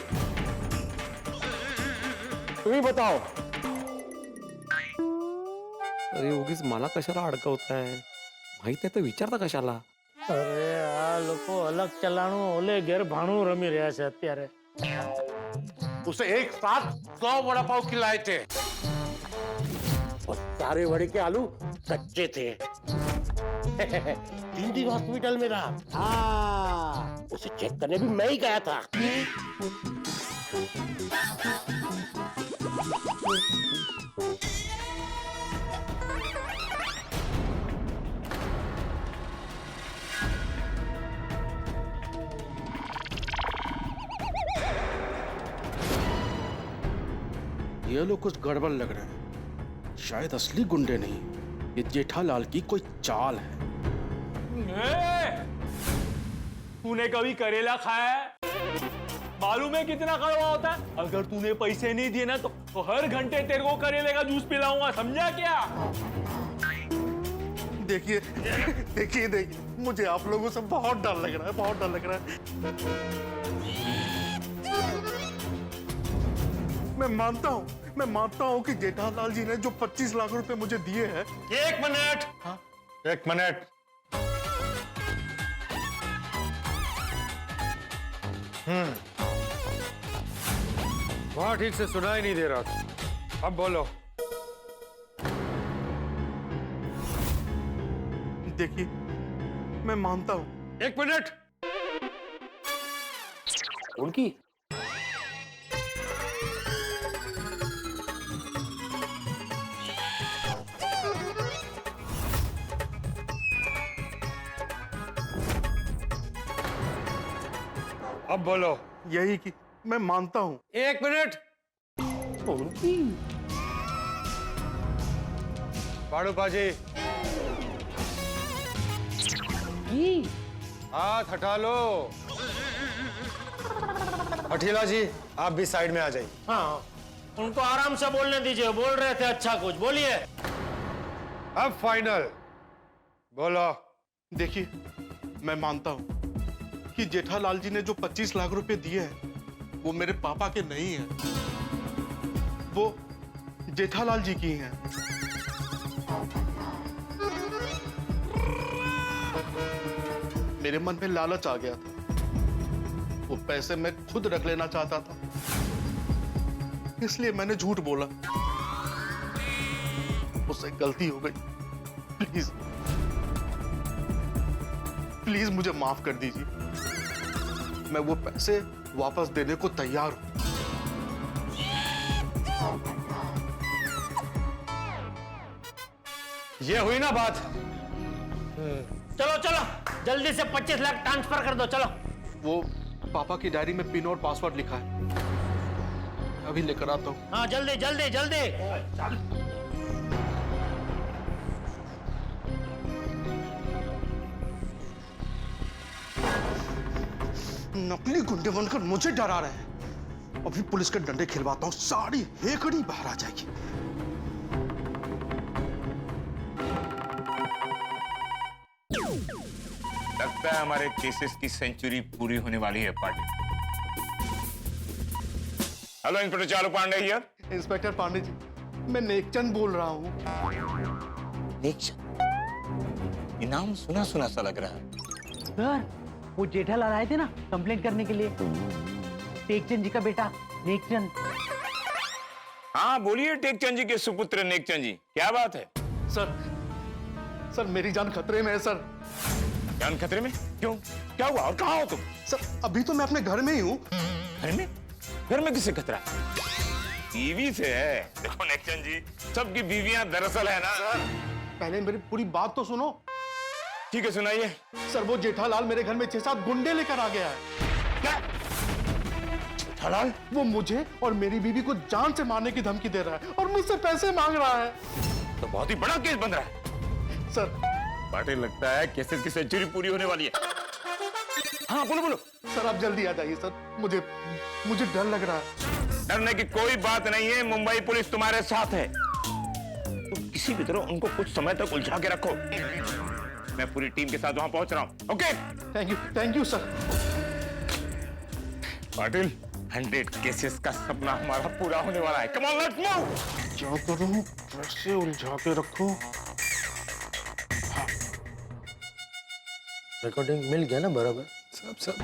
Speaker 5: तुम ही बताओ। अरे उगीच मला कशाला अडकवताय? माहित आहे तर विचारता कशाला?
Speaker 8: अरे आ लोको अलग चलाणू ओले घेर भाणू रमी રહ્યા છે અત્યારે।
Speaker 15: उसे एक साथ 100 वड़ा पाव खिलाए थे और सारे वड़े के आलू कच्चे थे। 3 दिन हॉस्पिटल में रहा। हाँ, उसे चेक करने भी मैं ही गया था।
Speaker 14: ये लोग कुछ गड़बड़ लग रहा है, शायद असली गुंडे नहीं, ये जेठालाल की कोई चाल है।
Speaker 9: तूने कभी करेला खाया है? मालूम है कितना कड़वा होता है? अगर तूने पैसे नहीं दिए ना तो हर घंटे तेरे को करेले का जूस पिलाऊंगा, समझा क्या?
Speaker 16: देखिए देखिए देखिए, मुझे आप लोगों से बहुत डर लग रहा है, बहुत डर लग रहा है। मैं मानता हूँ कि जेठालाल जी ने जो 25 लाख रुपए मुझे दिए हैं।
Speaker 11: 1 मिनट।
Speaker 16: हाँ?
Speaker 11: 1 मिनट। वहां ठीक से सुनाई नहीं दे रहा था, अब बोलो।
Speaker 16: देखिए मैं मानता हूँ।
Speaker 11: 1 मिनट।
Speaker 5: उनकी
Speaker 11: अब बोलो।
Speaker 16: यही कि मैं मानता हूँ।
Speaker 11: 1 मिनट।
Speaker 5: उनकी
Speaker 11: बाड़ू बाजी, हाथ हटा लो। हठीला जी, आप भी साइड में आ जाइए।
Speaker 8: हाँ, उनको आराम से बोलने दीजिए, बोल रहे थे अच्छा कुछ, बोलिए।
Speaker 11: अब फाइनल बोलो।
Speaker 16: देखिए, मैं मानता हूं कि जेठालाल जी ने जो 25 लाख रुपए दिए हैं वो मेरे पापा के नहीं हैं, वो जेठालाल जी की हैं। मेरे मन में लालच आ गया था, वो पैसे मैं खुद रख लेना चाहता था, इसलिए मैंने झूठ बोला। मुझसे गलती हो गई। प्लीज प्लीज मुझे माफ कर दीजिए। मैं वो पैसे वापस देने को तैयार हूं।
Speaker 11: ये हुई ना बात।
Speaker 8: चलो चलो, जल्दी से 25 लाख ट्रांसफर कर दो, चलो।
Speaker 16: वो पापा की डायरी में पिन और पासवर्ड लिखा है, अभी लेकर आता हूं।
Speaker 8: हाँ, जल्दी जल्दी जल्दी।
Speaker 16: नकली गुंडे बनकर मुझे डरा रहे हैं। अभी पुलिस के डंडे खिलवाता हूं, सारी हेकड़ी बाहर आ जाएगी।
Speaker 17: लगता है हमारे केसेस की सेंचुरी पूरी होने वाली है पांडे। हेलो इंस्पेक्टर चालू पांडे हियर।
Speaker 16: इंस्पेक्टर पांडे जी, मैं नेकचंद बोल रहा हूँ।
Speaker 17: नेकचंद, ये नाम सुना सुना सा लग रहा है।
Speaker 10: सर, वो जेठालाल आए थे ना कंप्लेंट करने के लिए, टेकचंद जी का बेटा नेकचंद।
Speaker 17: हाँ बोलिए टेकचंद जी के सुपुत्र नेकचंद जी, क्या बात है?
Speaker 16: सर मेरी जान खतरे में है सर।
Speaker 17: जान खतरे में? क्यों, क्या हुआ और कहाँ हो तुम?
Speaker 16: सर अभी तो मैं अपने घर में ही हूँ।
Speaker 17: घर में? घर में किससे खतरा? बीवी से है। देखो नेकचंद जी, सबकी बीवियां दरअसल है ना।
Speaker 16: सर पहले मेरी पूरी बात तो सुनो।
Speaker 17: ठीक है सुनाइए।
Speaker 16: सर वो जेठालाल मेरे घर में 6-7 गुंडे लेकर आ गया है।
Speaker 17: क्या? जेठालाल?
Speaker 16: वो मुझे और मेरी बीवी को जान से मारने की धमकी दे रहा है और मुझसे पैसे मांग रहा है।
Speaker 17: तो बहुत ही बड़ा केस बन रहा है।
Speaker 16: सर
Speaker 17: पाटिल, लगता है केसेस की सेंचुरी पूरी होने वाली है। हाँ बोलो बोलो।
Speaker 16: सर आप जल्दी आ जाइए सर, मुझे डर लग रहा है।
Speaker 17: डरने की कोई बात नहीं है, मुंबई पुलिस तुम्हारे साथ है। तुम किसी भी तरह उनको कुछ समय तक उलझा के रखो। मैं पूरी टीम के साथ वहां पहुंच रहा हूं। Okay?
Speaker 16: Thank you sir.
Speaker 17: Patil, 100 cases का सपना हमारा पूरा होने वाला है। Come on let's move.
Speaker 16: क्या करूं, कैसे उलझा के रखूं?
Speaker 8: रिकॉर्डिंग मिल गया ना बराबर?
Speaker 16: सब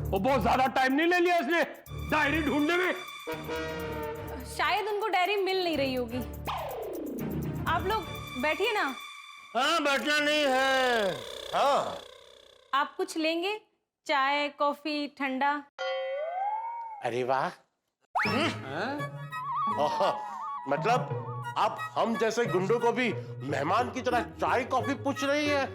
Speaker 3: वो बहुत ज्यादा टाइम नहीं ले लिया इसने डायरी ढूंढने में।
Speaker 18: शायद उनको डायरी मिल नहीं रही होगी। आप लोग बैठिए ना।
Speaker 8: हाँ, बैठना नहीं है।
Speaker 11: हाँ।
Speaker 18: आप कुछ लेंगे? चाय, कॉफी, ठंडा?
Speaker 15: अरे वाह। मतलब आप हम जैसे गुंडों को भी मेहमान की तरह चाय कॉफी पूछ रही है।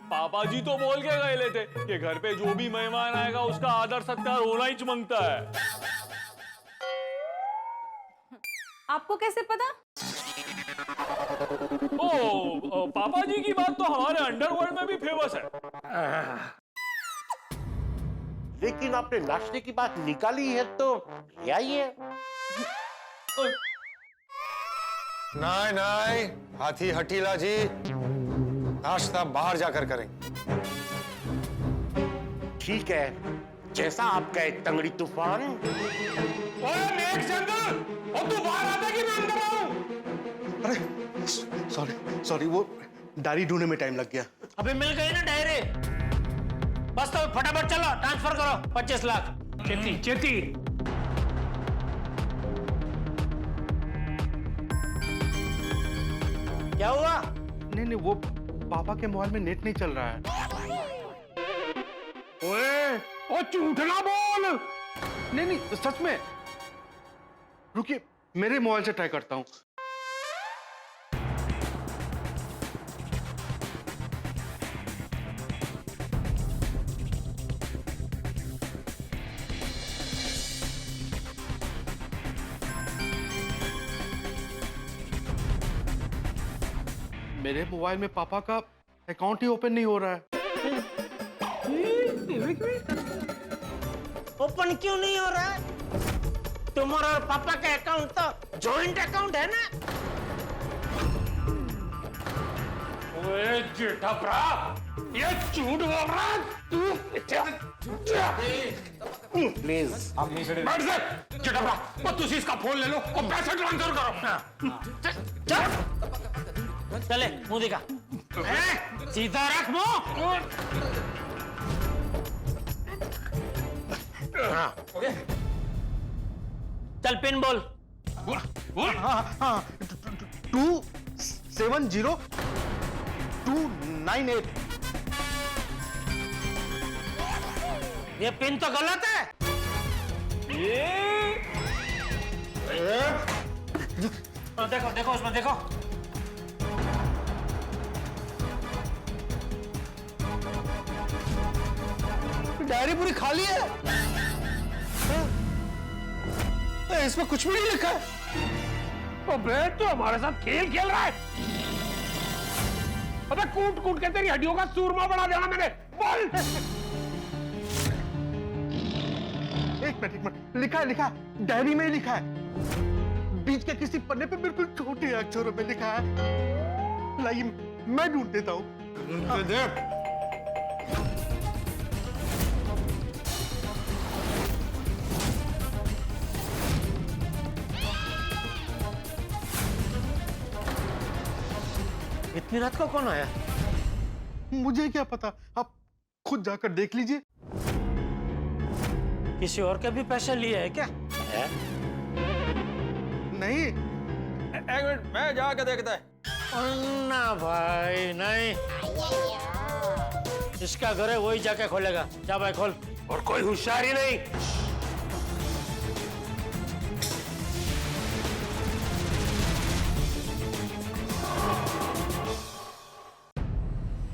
Speaker 9: पापा जी तो बोल के गए थे कि घर पे जो भी मेहमान आएगा उसका आदर सत्कार होना ही मांगता है।
Speaker 18: आपको कैसे पता?
Speaker 9: ओ, पापा जी की बात तो हमारे अंडरवर्ल्ड में भी फेमस है।
Speaker 15: लेकिन आपने नाश्ते की बात निकाली है तो ले आइए।
Speaker 11: नहीं, हाथी हटीला जी, नाश्ता बाहर जाकर करें।
Speaker 15: ठीक है, जैसा आप कहे तंगड़ी तूफान।
Speaker 17: और तू बाहर आता कि मैं अंदर आऊं?
Speaker 16: अरे सॉरी, वो डायरी ढूंढने में टाइम लग गया।
Speaker 8: अभी मिल गई ना डायरी, बस तो फटाफट चलो ट्रांसफर करो 25 लाख।
Speaker 3: चेती
Speaker 8: क्या हुआ?
Speaker 16: नहीं, वो पापा के मोबाइल में नेट नहीं चल रहा है।
Speaker 3: ओ झूठ ना बोल।
Speaker 16: नहीं, सच में। रुकिए, मेरे मोबाइल से ट्राई करता हूं। मेरे मोबाइल में पापा का अकाउंट ही ओपन नहीं हो रहा है।
Speaker 8: ओपन क्यों नहीं हो रहा है? तुम्हारा और पापा का अकाउंट तो जॉइंट अकाउंट है ना?
Speaker 3: ओए जेठा भरा, ये झूठ बोल रहा है तू।
Speaker 5: प्लीज आप नहीं खड़े
Speaker 3: बैठ जा जेठा भरा, बस तुसी इसका फोन ले लो और पैसे ट्रांसफर करो।
Speaker 8: चल चले मुंह दिखा, सीधा रख मुंह। चल पिन बोल।
Speaker 16: 270298।
Speaker 8: ये पिन तो गलत है। देखो देखो उसमें देखो।
Speaker 16: डायरी पूरी खाली है। इसमें कुछ भी नहीं लिखा है।
Speaker 3: अबे तू हमारे साथ खेल खेल रहा है। अबे कूट कूट के तेरी हड्डियों का सूरमा बना देना मैंने। बोल।
Speaker 16: एक मिनट, लिखा है, डायरी में ही लिखा है। बीच के किसी पन्ने पे बिल्कुल छोटे अक्षरों में लिखा है। लाइए मैं ढूंढ देता हूँ।
Speaker 8: इतनी रात को कौन आया?
Speaker 16: मुझे क्या पता, आप खुद जाकर देख लीजिए।
Speaker 8: किसी और के भी पैसे लिए है क्या?
Speaker 16: नहीं।
Speaker 14: एक मिनट, मैं जाके देखता है।
Speaker 8: ना भाई नहीं, इसका घर है वही जाके खोलेगा। जा भाई खोल।
Speaker 3: और कोई होशियारी नहीं।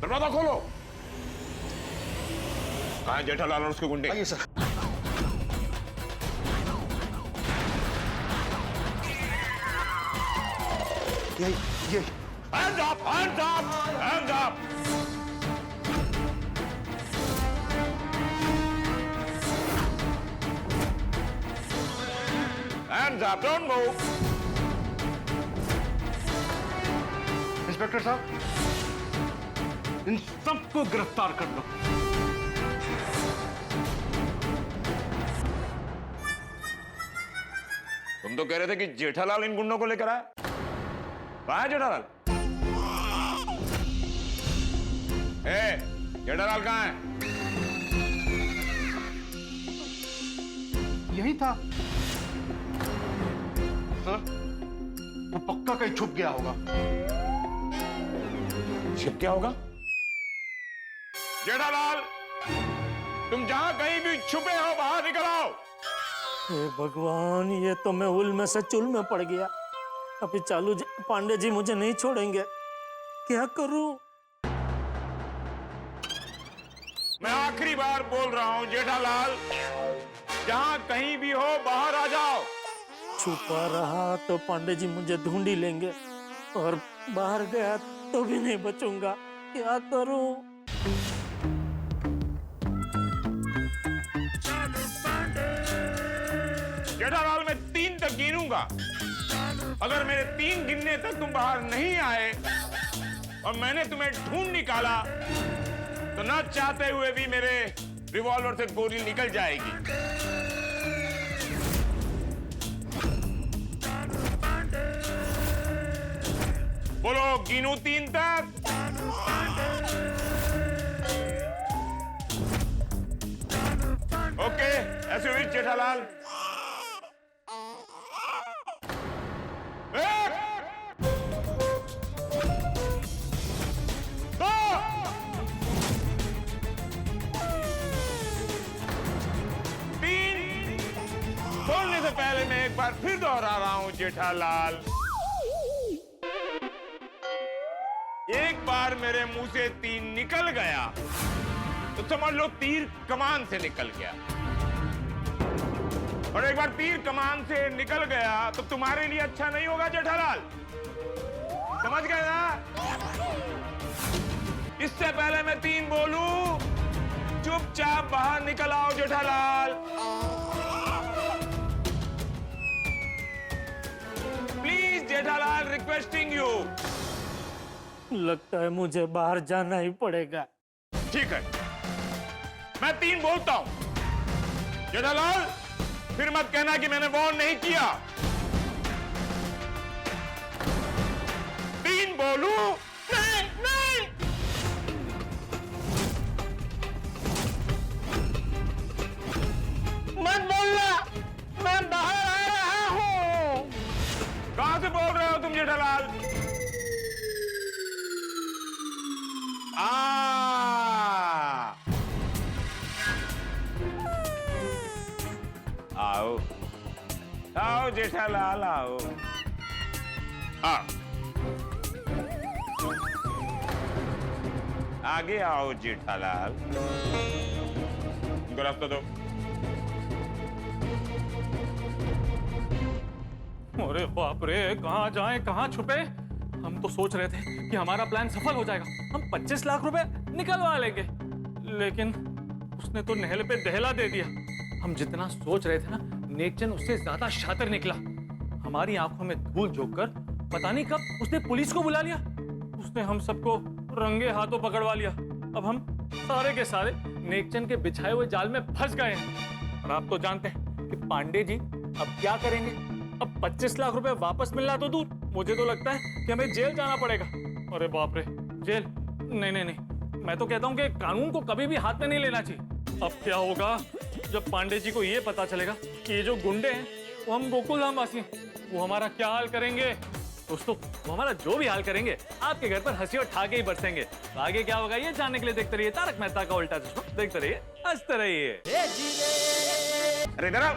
Speaker 17: दरवाजा खोलो। कहाँ है जेठालाल और उसके गुंडे?
Speaker 16: आइए सर। ये
Speaker 17: Hands up! Hands up! Hands up! Hands up! Don't move!
Speaker 16: Inspector साहब, इन सबको गिरफ्तार कर लो।
Speaker 17: तुम तो कह रहे थे कि जेठालाल इन गुंडों को लेकर आए। कहाँ है जेठालाल? जेठालाल कहाँ है?
Speaker 16: यही था सर, वो पक्का कहीं छुप गया होगा।
Speaker 17: छुप गया होगा? जेठालाल, तुम जहां कहीं भी छुपे हो बाहर निकल आओ।
Speaker 8: हे भगवान, ये तो मैं उल में से चुल में पड़ गया। अभी चालू पांडे जी मुझे नहीं छोड़ेंगे, क्या करूं?
Speaker 17: मैं आखिरी बार बोल रहा हूं जेठालाल, जहां कहीं भी हो बाहर आ जाओ।
Speaker 8: छुपा रहा तो पांडे जी मुझे ढूंढ ही लेंगे, और बाहर गया तो भी नहीं बचूंगा, क्या करूं?
Speaker 17: जेठालाल, मैं 3 तक गिनूंगा। अगर मेरे 3 गिनने तक तुम बाहर नहीं आए और मैंने तुम्हें ढूंढ निकाला तो न चाहते हुए भी मेरे रिवॉल्वर से गोली निकल जाएगी। बोलो, गिनूं 3 तक? ओके, ऐसे हुई जेठालाल। बोलने से पहले मैं एक बार फिर दोहरा रहा हूं जेठालाल, एक बार मेरे मुंह से तीर निकल गया तो समझ लो तीर कमान से निकल गया, और एक बार तीर कमान से निकल गया तो तुम्हारे लिए अच्छा नहीं होगा जेठालाल, समझ गए ना? इससे पहले मैं 3 बोलूं, चुपचाप बाहर निकल आओ Jethalal. Please Jethalal, requesting you.
Speaker 8: लगता है मुझे बाहर जाना ही पड़ेगा।
Speaker 17: ठीक है, मैं 3 बोलता हूं। जेठालाल, फिर मत कहना कि मैंने वार्न नहीं किया। 3 बोलूं? नहीं नहीं।
Speaker 8: मत बोलना, मैं बाहर आ रहा हूँ।
Speaker 17: कहां से बोल रहे हो तुम जेठालाल? आओ आओ जेठालाल आओ। आगे आओ जेठालाल। इनको रास्ता दो।
Speaker 9: अरे बाप रे, कहाँ जाएं, कहाँ छुपे। हम तो सोच रहे थे कि हमारा प्लान सफल हो जाएगा, हम 25 लाख रुपए निकलवा लेंगे, लेकिन उसने तो नहल पे दहला दे दिया। हम जितना सोच रहे थे ना, नेकचंद उससे ज्यादा शातिर निकला। हमारी आंखों में धूल झोंककर पता नहीं कब उसने पुलिस को बुला लिया। उसने हम सबको रंगे हाथों पकड़वा लिया। अब हम सारे के सारे नेकचंद के बिछाए हुए जाल में फंस गए हैं। और आप तो जानते हैं कि पांडे जी अब क्या करेंगे। अब 25 लाख रुपए वापस मिलना तो दूर, मुझे तो लगता है कि हमें जेल जाना पड़ेगा। अरे बाप रे, जेल? नहीं नहीं नहीं, मैं तो कहता हूँ कि कानून को कभी भी हाथ में नहीं लेना चाहिए। अब क्या होगा जब पांडे जी को ये पता चलेगा कि ये जो गुंडे हैं वो हम गोकुल धाम वासी हैं, वो हमारा क्या हाल करेंगे। दोस्तों, वो हमारा जो भी हाल करेंगे, आपके घर पर हंसी और ठाके ही बरसेंगे। तो आगे क्या होगा ये जानने के लिए देखते रहिए तारक मेहता का उल्टा चश्मा। देखते रहिए, हंसते रहिए।
Speaker 17: अरे इधर आओ।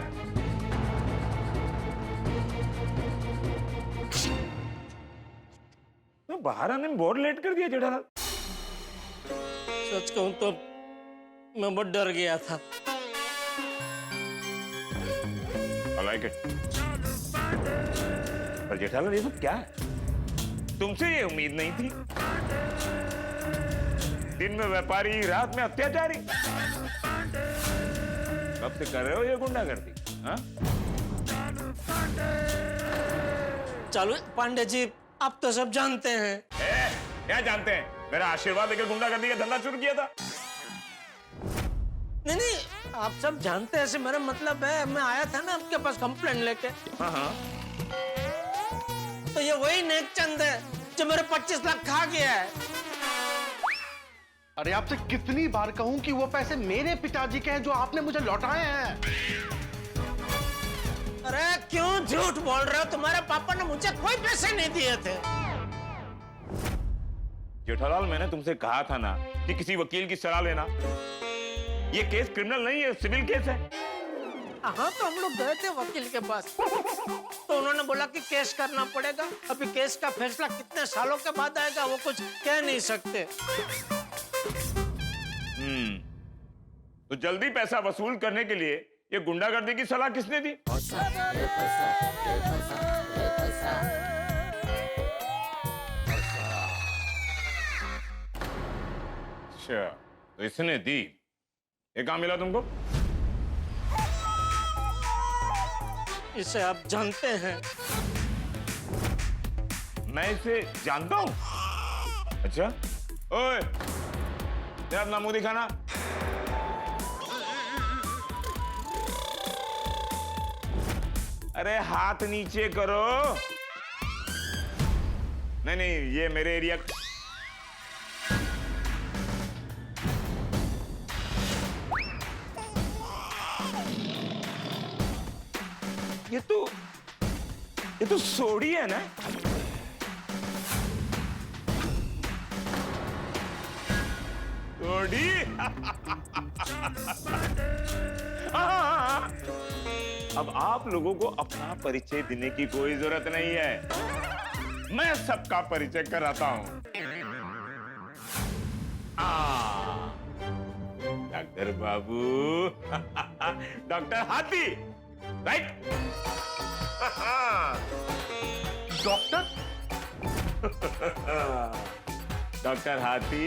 Speaker 17: तो बाहर आने में बहुत लेट कर दिया जेठालाल।
Speaker 8: सच कहूं तो मैं बहुत डर गया था।
Speaker 17: I like it. पर जेठालाल, ये सब क्या है? तुमसे ये उम्मीद नहीं थी। दिन में व्यापारी, रात में अत्याचारी। कब से कर रहे हो ये गुंडागर्दी? हाँ?
Speaker 8: चलो पांडे जी, आप तो सब जानते हैं।
Speaker 17: क्या जानते हैं? मेरा आशीर्वाद लेकर गुंडागर्दी का धंधा शुरू किया था।
Speaker 8: नहीं नहीं, आप सब जानते हैं, ऐसे मेरा मतलब है, मैं आया था ना आपके पास कंप्लेंट लेके।
Speaker 17: हाँ हाँ।
Speaker 8: तो ये वही नेकचंद है जो मेरे 25 लाख खा गया है।
Speaker 16: अरे आपसे कितनी बार कहूं कि वो पैसे मेरे पिताजी के हैं जो आपने मुझे लौटाए हैं।
Speaker 8: अरे क्यों झूठ बोल रहे हो? तुम्हारे पापा ने मुझे कोई पैसे नहीं दिए थे।
Speaker 17: जेठालाल, मैंने तुमसे कहा था ना कि किसी वकील की सलाह लेना। ये केस क्रिमिनल नहीं है, सिविल केस है।
Speaker 8: हाँ, तो हम लोग गए थे वकील के पास, तो उन्होंने बोला कि केस करना पड़ेगा। अभी केस का फैसला कितने सालों के बाद आएगा वो कुछ कह नहीं सकते।
Speaker 17: तो जल्दी पैसा वसूल करने के लिए ये गुंडागर्दी की सलाह किसने दी? अच्छा, तो इसने दी। ये काम मिला तुमको?
Speaker 8: इसे आप जानते हैं?
Speaker 17: मैं इसे जानता हूं। अच्छा, ओए, तेरा अपना मुंह दिखाना। अरे हाथ नीचे करो। नहीं नहीं, ये मेरे एरिया। ये तो सोडी है ना? सोडी? अब आप लोगों को अपना परिचय देने की कोई जरूरत नहीं है। मैं सबका परिचय कराता हूं। डॉक्टर बाबू, डॉक्टर हाथी, राइट? डॉक्टर नौकर हाथी।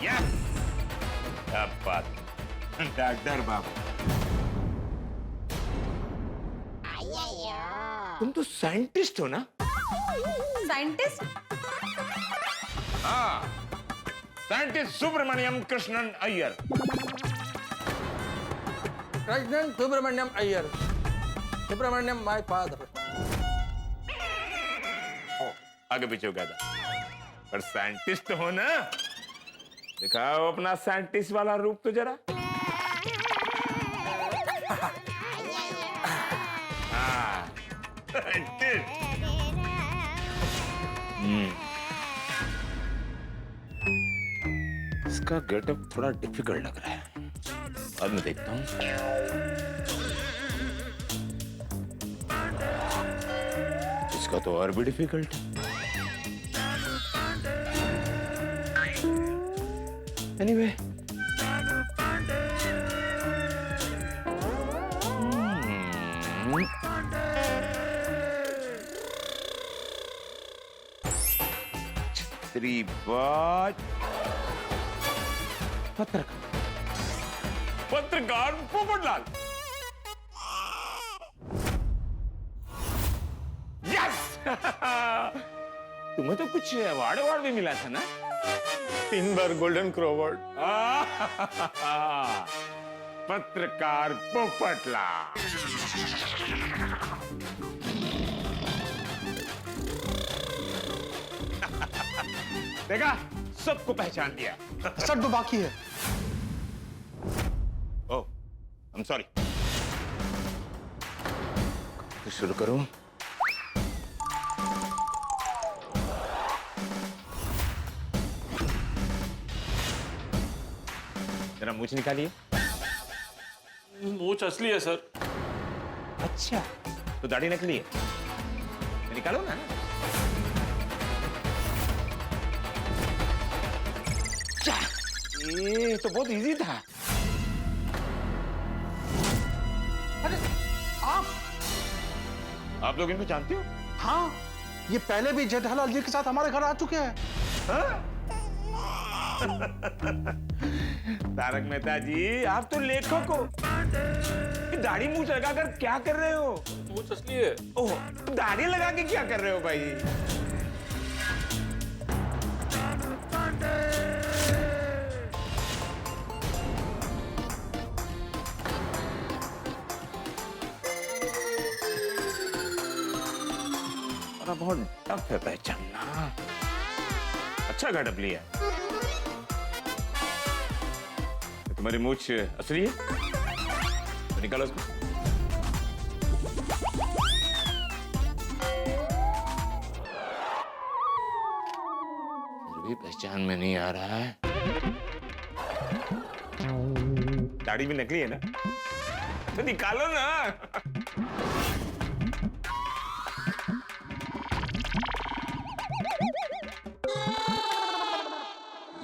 Speaker 17: यस, क्या बात, डॉक्टर बाबू। तुम तो साइंटिस्ट हो ना?
Speaker 18: साइंटिस्ट?
Speaker 17: हाँ, scientist Subramaniam Krishnan Iyer.
Speaker 14: Krishnan Subramaniam Iyer. Subramaniam my father.
Speaker 17: आगे पीछे हो गया था, पर साइंटिस्ट हो ना? दिखाओ अपना साइंटिस्ट वाला रूप तो जरा। हाँ, साइंटिस्ट। इसका गेटअप थोड़ा डिफिकल्ट लग रहा है, बाद में देखता हूँ। इसका तो और भी डिफिकल्ट है। Anyway. छतरी बाज पत्रकार पोपटलाल। यस तुम्हें तो कुछ अवार्ड भी मिला था ना?
Speaker 16: 3 बार गोल्डन क्रो अवार्ड।
Speaker 17: पत्रकार पोपटलाल। देखा, सबको पहचान लिया।
Speaker 16: सब तो बाकी है।
Speaker 17: ओह, आई एम सॉरी। तो शुरू करूं? जरा मूछ निकालिए।
Speaker 14: मूछ असली है सर।
Speaker 17: अच्छा, तो दाढ़ी नकली है? निकालो ना। ये तो बहुत इजी था।
Speaker 16: अरे
Speaker 17: आप लोग इनको जानते हो?
Speaker 16: हाँ, ये पहले भी जेठालाल जी के साथ हमारे घर आ चुके हैं।
Speaker 17: तारक मेहता जी, आप तो लेखक हो, दाढ़ी मूछ लगाकर क्या कर रहे हो?
Speaker 14: मूछ असली है।
Speaker 17: ओह, दाढ़ी लगा के क्या कर रहे हो भाई? बहुत टफ है पहचानना। अच्छा गड़ब लिया। तुम्हारी मूछ असली है? तो निकालो उसको। भी पहचान में नहीं आ रहा है। दाढ़ी भी नकली है ना? तो निकालो ना।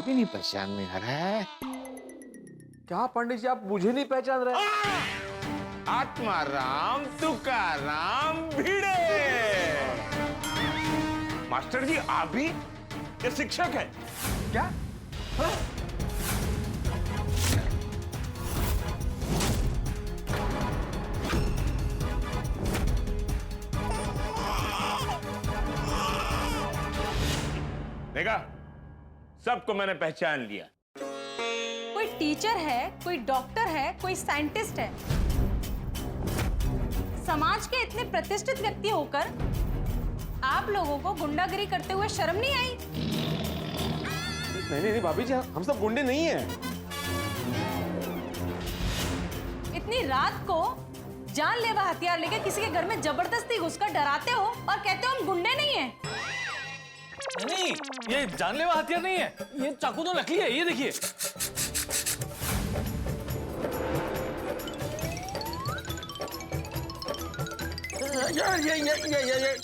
Speaker 17: भी नहीं पहचान में आ रहा है।
Speaker 14: क्या पंडित जी, आप मुझे नहीं पहचान रहे?
Speaker 17: आत्माराम तुकाराम भिड़े। मास्टर जी, आप भी ये शिक्षक है क्या? हाँ? देखा, सबको मैंने पहचान लिया।
Speaker 18: कोई टीचर है, कोई डॉक्टर है, कोई साइंटिस्ट है। समाज के इतने प्रतिष्ठित व्यक्ति होकर आप लोगों को गुंडागिरी करते हुए शर्म नहीं आई?
Speaker 14: नहीं भाभी जी, हम सब गुंडे नहीं हैं।
Speaker 18: इतनी रात को जानलेवा हथियार लेकर किसी के घर में जबरदस्ती घुसकर डराते हो और कहते हो हम गुंडे नहीं हैं।
Speaker 14: नहीं, ये जानलेवा हथियार नहीं है, ये चाकू तो नकली है। ये देखिए।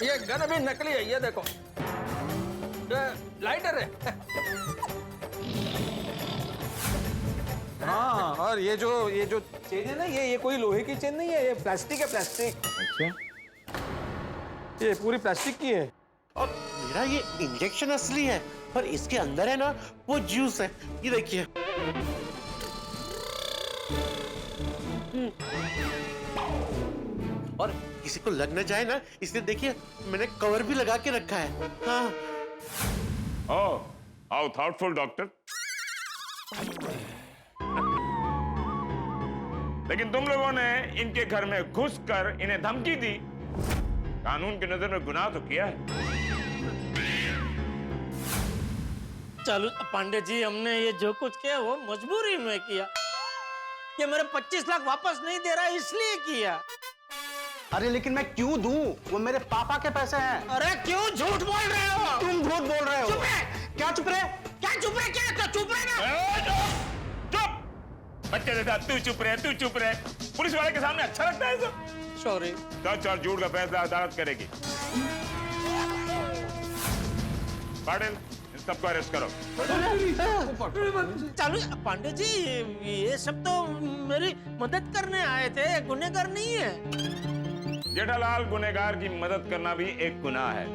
Speaker 14: ये गन भी नकली है। ये देखो, ये लाइटर है। हाँ, और ये जो चेन है ना, ये कोई लोहे की चेन नहीं है, ये प्लास्टिक है, प्लास्टिक।
Speaker 17: अच्छा,
Speaker 14: ये पूरी प्लास्टिक की है।
Speaker 15: और मेरा ये इंजेक्शन असली है। पर इसके अंदर है ना वो जूस है, ये देखिए। और किसी को लग न जाए ना, इसलिए देखिए मैंने कवर भी लगा के रखा है। हाँ।
Speaker 17: ओह, हाउ थॉटफुल डॉक्टर। लेकिन तुम लोगों ने इनके घर में घुसकर इन्हें धमकी दी, कानून की नजर में गुनाह तो किया है।
Speaker 8: चलो पांडे जी, हमने ये जो कुछ किया वो मजबूरी में किया। ये मेरे 25 लाख वापस नहीं दे रहा इसलिए किया।
Speaker 10: अरे लेकिन मैं क्यों दूं? वो मेरे पापा के पैसे हैं।
Speaker 8: अरे क्यों झूठ बोल रहे हो?
Speaker 10: तुम झूठ बोल रहे हो।
Speaker 8: चुप रहे।
Speaker 10: क्या चुप रहे?
Speaker 8: क्या चुप रहे? क्या चुप रहे ना?
Speaker 17: चुप। बच्चे जैसा तू चुप रहे, तू चुप रहे। पुलिस वाले के सामने अच्छा लगता है सब।
Speaker 8: सॉरी।
Speaker 17: सच और झूठ का फैसला अदालत करेगी। पाटिल, इन सबको अरेस्ट करो।
Speaker 8: चलो पांडे जी, ये सब तो मेरी मदद करने आए थे, गुनहगार नहीं है।
Speaker 17: जेठालाल, गुनहगार की मदद करना भी एक गुनाह है।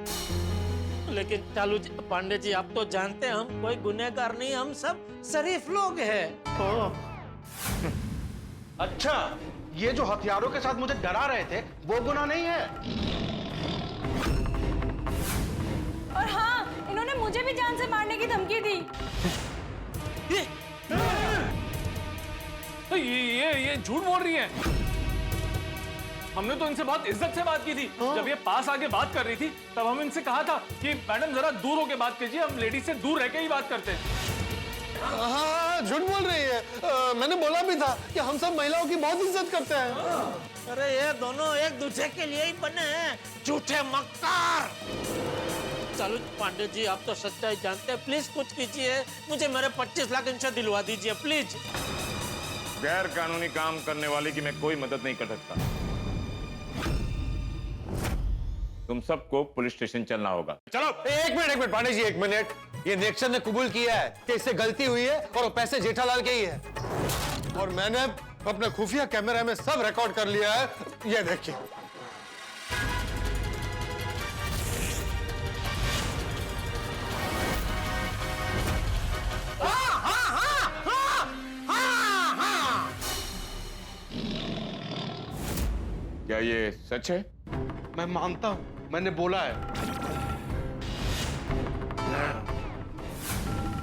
Speaker 8: लेकिन चालू पांडे जी, आप तो जानते हैं हम कोई गुनहगार नहीं, हम सब शरीफ लोग हैं।
Speaker 10: अच्छा, ये जो हथियारों के साथ मुझे डरा रहे थे वो गुनाह नहीं है।
Speaker 18: और हाँ, इन्होंने मुझे भी जान से मारने की धमकी दी।
Speaker 9: तो ये झूठ बोल रही है। हमने तो इनसे बहुत इज्जत से बात की थी। जब ये पास आके बात कर रही थी तब हम इनसे कहा था कि मैडम जरा दूर होके बात कीजिए, हम लेडीज से दूर रह के ही बात करते हैं।
Speaker 16: हाँ, झूठ बोल रही है। मैंने बोला भी था कि हम सब महिलाओं की बहुत इज्जत करते हैं।
Speaker 8: अरे ये दोनों एक दूसरे के लिए ही बने हैं, झूठे मक्कार। चलो पांडे जी, आप तो सच्चाई जानते हैं, प्लीज कुछ कीजिए, मुझे मेरे 25 लाख इनसे दिलवा दीजिए प्लीज।
Speaker 17: गैर कानूनी काम करने वाले की मैं कोई मदद नहीं कर सकता। तुम सबको पुलिस स्टेशन चलना होगा। चलो।
Speaker 11: एक मिनट पांडे जी, एक मिनट। ये नेक्सन ने कबूल किया है कि इससे गलती हुई है और वो पैसे जेठालाल के ही है। और मैंने अपने खुफिया कैमरा में सब रिकॉर्ड कर लिया है, ये देखिए।
Speaker 17: क्या ये सच है?
Speaker 10: मैं मानता हूं, मैंने बोला है।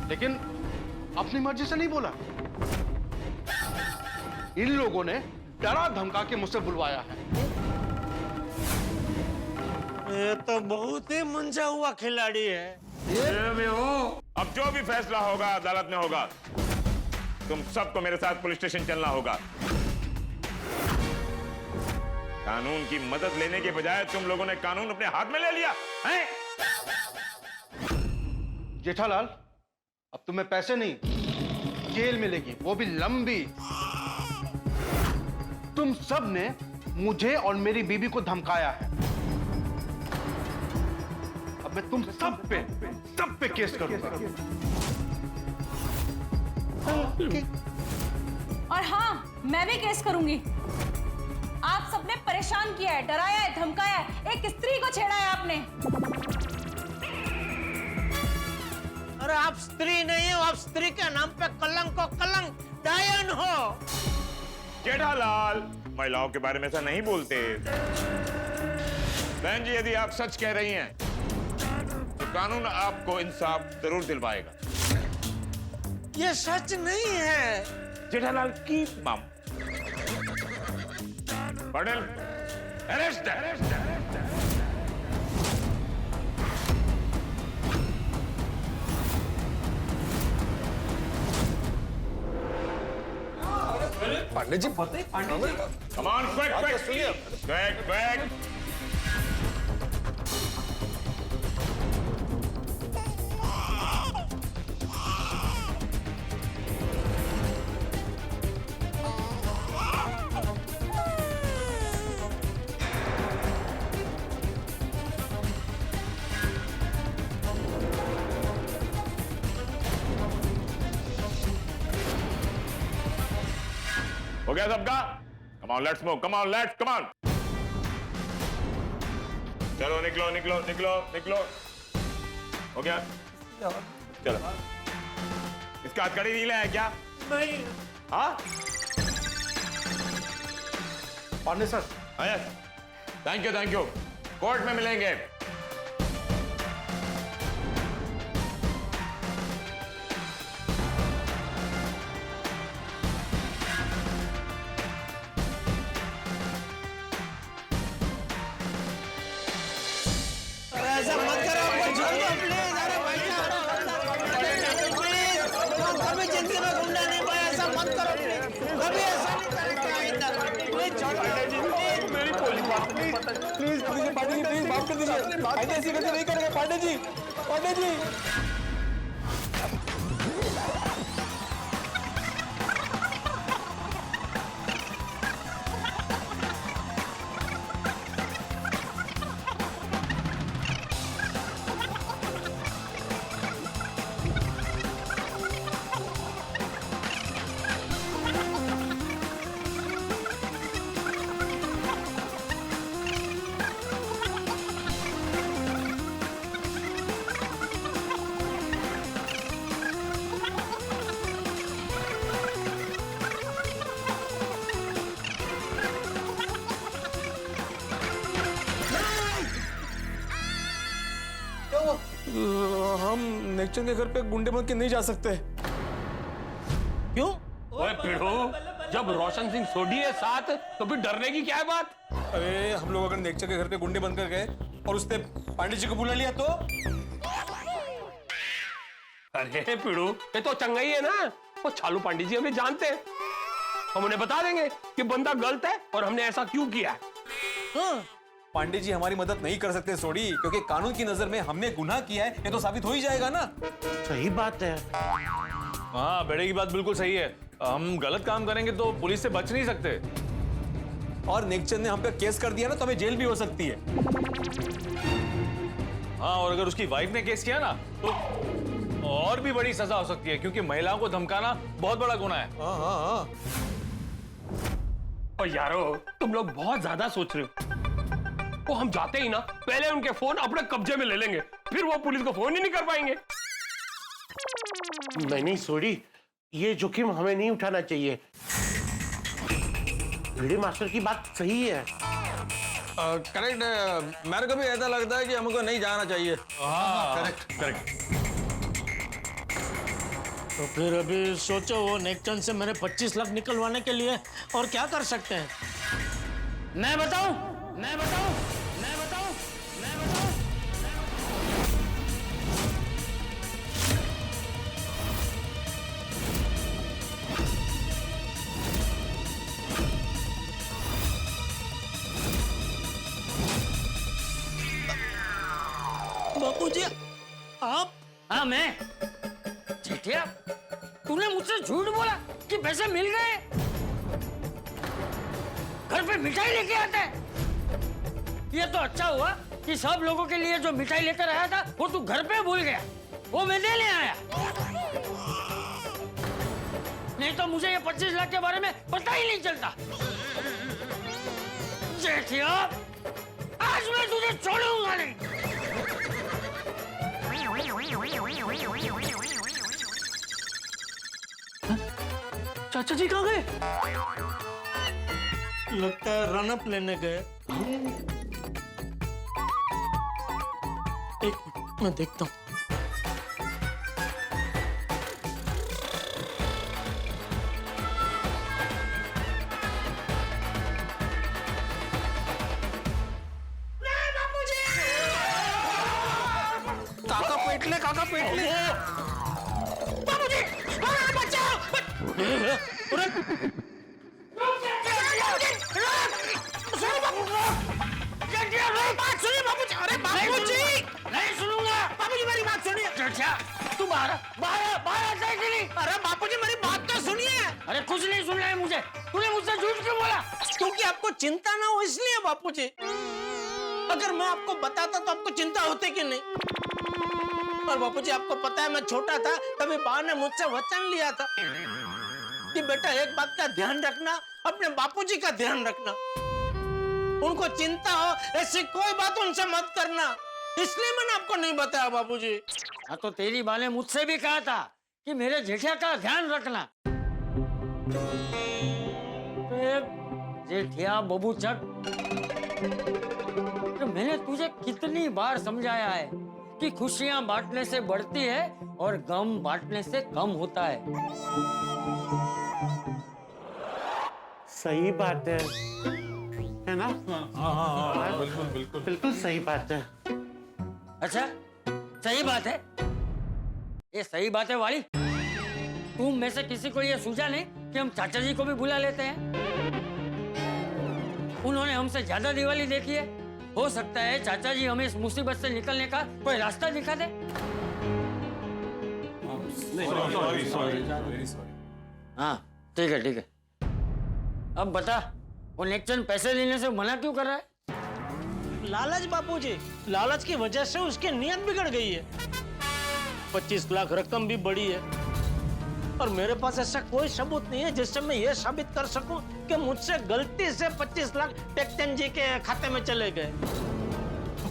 Speaker 10: लेकिन अपनी मर्जी से नहीं बोला। इन लोगों ने डरा धमका के मुझसे बुलवाया है।
Speaker 8: ये तो बहुत ही मंझा हुआ खिलाड़ी है।
Speaker 17: ये भी हो। अब जो भी फैसला होगा अदालत में होगा। तुम सबको मेरे साथ पुलिस स्टेशन चलना होगा। कानून की मदद लेने के बजाय तुम लोगों ने कानून अपने हाथ में ले लिया है?
Speaker 10: जेठालाल, अब तुम्हें पैसे नहीं, जेल मिलेगी, वो भी लंबी। तुम सब ने मुझे और मेरी बीबी को धमकाया है। अब मैं तुम सब पे केस करूंगा।
Speaker 18: और हाँ, मैं भी केस करूंगी। आप सबने परेशान किया है, डराया है, धमकाया है, एक स्त्री को छेड़ा है आपने।
Speaker 8: अरे आप स्त्री नहीं हो, आप स्त्री के नाम पे कलंक को कलंक, डायन हो।
Speaker 17: जेठालाल, महिलाओं के बारे में ऐसा नहीं बोलते। बहन जी, यदि आप सच कह रही हैं तो कानून आपको इंसाफ जरूर दिलवाएगा।
Speaker 8: ये सच नहीं है।
Speaker 17: जेठालाल की माम। पाटिल, अरेस्ट है।
Speaker 11: Pandey ji,
Speaker 17: Come on, quick. हो गया सबका? Come on, let's move. Come on. चलो निकलो। हो गया? चलो। इसका हथकड़ी नहीं लाया क्या?
Speaker 8: नहीं।
Speaker 17: हाँ?
Speaker 16: Pandey sir.
Speaker 17: Thank you. Court में मिलेंगे।
Speaker 8: ऐसा मत करो, हमको छोड़ दो प्लीज। अरे प्लीज, कभी जिंदगी में गुंडा नहीं पाया, ऐसा मत करो प्लीज। कभी ऐसा नहीं करेंगे आइंदा। प्लीज छोड़ दो।
Speaker 17: मेरी पोली बात नहीं।
Speaker 5: प्लीज पांडे जी प्लीज माफ कर दीजिए। पांडे ऐसी गलती नहीं करेंगे। पांडे जी।
Speaker 14: हम नेक्चर के घर पे गुंडे बन के नहीं जा सकते।
Speaker 8: क्यों?
Speaker 3: ओए पिढ़ू, जब रोशन सिंह सोढ़ी है साथ तो फिर डरने की क्या है बात?
Speaker 14: अरे हम लोग अगर नेक्चर के घर पे गुंडे बनकर गए और उसने पांडे जी को बुला लिया तो?
Speaker 3: अरे पिढ़ू, ये तो चंगा ही है ना। वो छालू पांडे जी हमें जानते हैं। हम उन्हें बता देंगे कि बंदा गलत है और हमने ऐसा क्यों किया है।
Speaker 14: हाँ। पांडे जी हमारी मदद नहीं कर सकते सोढ़ी, क्योंकि कानून की नजर में हमने गुनाह किया है, ये तो साबित हो ही जाएगा ना।
Speaker 8: सही बात है।
Speaker 9: हाँ, बेटे की बात बिल्कुल सही है। हम गलत काम करेंगे तो पुलिस से बच नहीं सकते।
Speaker 14: और नेक्चर ने हम पे केस कर दिया ना तो हमें जेल भी हो सकती है।
Speaker 9: हाँ, और अगर उसकी वाइफ ने केस किया ना तो और भी बड़ी सजा हो सकती है, क्योंकि महिलाओं को धमकाना बहुत बड़ा गुनाह है।
Speaker 14: हाँ।
Speaker 3: और यारो, तुम लोग बहुत ज्यादा सोच रहे हो। वो हम जाते ही ना पहले उनके फोन अपने कब्जे में ले लेंगे, फिर वो पुलिस को फोन ही नहीं कर पाएंगे।
Speaker 15: नहीं सोढ़ी, ये जोखिम हमें नहीं उठाना चाहिए। भिड़े मास्टर की बात सही है।
Speaker 14: करेक्ट। मेरे को भी ऐसा लगता है कि हमको नहीं जाना चाहिए।
Speaker 9: करेक्ट।
Speaker 8: तो फिर अभी सोचो, वो नेक्चर से मैंने 25 लाख निकलवाने के लिए और क्या कर सकते हैं? मैं बताऊं? बापूजी, आप?
Speaker 19: हाँ, मैं। जेठिया, तूने मुझसे झूठ बोला कि पैसे मिल गए। घर पे मिठाई लेके आता है। ये तो अच्छा हुआ कि सब लोगों के लिए जो मिठाई लेकर आया था वो तू घर पे भूल गया। वो मैं ले आया। नहीं तो मुझे ये 25 लाख के बारे में पता ही नहीं चलता। जेठिया, आज मैं तुझे छोड़ूंगा नहीं।
Speaker 8: चाचा जी कहाँ गए? लगता है रनअप लेने गए। एक मिनट, मैं देखता हूँ। काका पेटले। बाबूजी, बचाओ! बात सुनिए बाबूजी। अरे बाबूजी,
Speaker 19: नहीं सुनूंगा।
Speaker 8: बाबूजी मेरी बात सुनिए।
Speaker 19: तू बाहर नहीं।
Speaker 8: अरे बाबूजी मेरी बात तो सुनिए।
Speaker 19: अरे कुछ नहीं सुनना है मुझे। तूने मुझसे झूठ क्यों बोला?
Speaker 8: क्योंकि आपको चिंता ना हो इसलिए बापूजी। अगर मैं आपको बताता तो आपको चिंता होती कि नहीं? पर बापूजी, आपको पता है मैं छोटा था तभी बा ने मुझसे वचन लिया था कि बेटा एक बात का ध्यान रखना, अपने बापूजी का ध्यान रखना। उनको चिंता हो ऐसी कोई बात उनसे मत करना। इसलिए मैंने आपको नहीं बताया बापूजी।
Speaker 19: हाँ तो तेरी माँ ने मुझसे भी कहा था कि मेरे जेठिया का ध्यान रखना। जेठिया बबूचक, तो मैंने तुझे कितनी बार समझाया है कि खुशियां बांटने से बढ़ती है और गम बांटने से कम होता है।
Speaker 15: सही बात है ना? हाँ, बिल्कुल बिल्कुल बिल्कुल सही बात है।
Speaker 19: अच्छा, सही बात है? ये सही बात है वाली? तुम में से किसी को ये सूझा नहीं कि हम चाचा जी को भी बुला लेते हैं? उन्होंने हमसे ज्यादा दिवाली देखी है। हो सकता है चाचा जी हमें इस मुसीबत से निकलने का कोई रास्ता दिखा दे। हाँ ठीक है ठीक है। अब बता, वो नेकचंद पैसे लेने से मना क्यों कर रहा है?
Speaker 8: लालच बापूजी, लालच की वजह से उसकी नीयत बिगड़ गई है। 25 लाख रकम भी बड़ी है और मेरे पास ऐसा कोई सबूत नहीं है जिससे मैं ये साबित कर सकूं कि मुझसे गलती से 25 लाख टेकचंद जी के खाते में चले गए।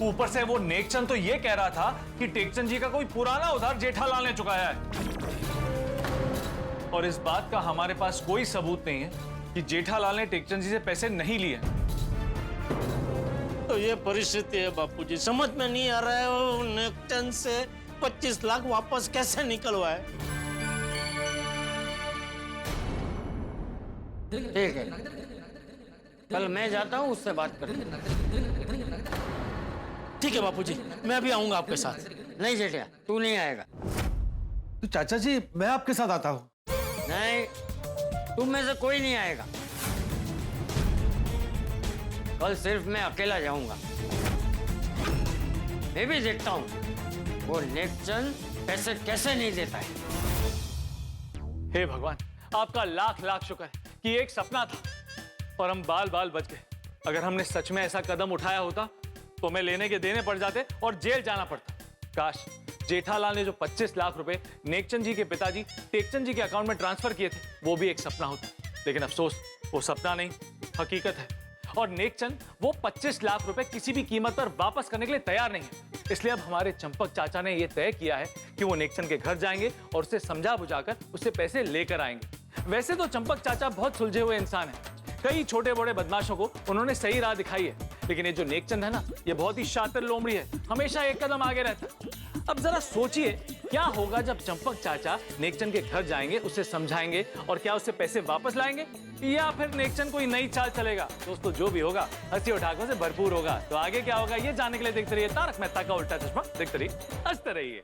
Speaker 9: ऊपर से वो नेकचंद तो ये कह रहा था कि टेकचंद जी का कोई पुराना उधार जेठालाल ने चुकाया है, और इस बात का हमारे पास कोई सबूत नहीं है कि जेठालाल ने टेकचंद जी से पैसे नहीं लिए।
Speaker 8: तो ये परिस्थिति है बापूजी, समझ में नहीं आ रहा है वो नेकचंद से 25 लाख वापस कैसे निकलवाए।
Speaker 19: ठीक है, कल मैं जाता हूँ, उससे बात करते।
Speaker 8: ठीक है बापूजी, मैं अभी आऊंगा आपके साथ।
Speaker 19: नहीं जेठिया, तू नहीं आएगा।
Speaker 9: तो चाचा जी मैं आपके साथ आता हूँ।
Speaker 19: नहीं, तुम में से कोई नहीं आएगा। कल सिर्फ मैं अकेला जाऊंगा। मैं भी देखता हूँ वो नेकचंद पैसे कैसे नहीं देता है।
Speaker 9: हे भगवान, आपका लाख लाख शुक्र है कि एक सपना था और हम बाल बाल बच गए। अगर हमने सच में ऐसा कदम उठाया होता तो मैं लेने के देने पड़ जाते और जेल जाना पड़ता। काश जेठालाल ने जो 25 लाख रुपए नेकचंद जी के पिताजी टेकचंद जी के अकाउंट में ट्रांसफर किए थे वो भी एक सपना होता। लेकिन अफसोस, वो सपना नहीं, हकीकत है। और नेकचंद वो 25 लाख रुपए किसी भी कीमत पर वापस करने के लिए तैयार नहीं है। इसलिए अब हमारे चंपक चाचा ने यह तय किया है कि वो नेकचंद के घर जाएंगे और उसे समझा बुझाकर उससे पैसे लेकर आएंगे। वैसे तो चंपक चाचा बहुत सुलझे हुए इंसान हैं। कई छोटे बड़े बदमाशों को उन्होंने सही राह दिखाई है, लेकिन ये जो नेकचंद है ना, ये बहुत ही शातिर लोमड़ी है, हमेशा एक कदम आगे रहता है। अब जरा सोचिए क्या होगा जब चंपक चाचा नेकचंद के घर जाएंगे, उसे समझाएंगे और क्या उससे पैसे वापस लाएंगे, या फिर नेकचंद कोई नई चाल चलेगा। दोस्तों जो भी होगा हंसी उठाकों से भरपूर होगा। तो आगे क्या होगा ये जानने के लिए देखते रहिए तारक मेहता का उल्टा चश्मा। देखते रहिए, हंसते रहिए।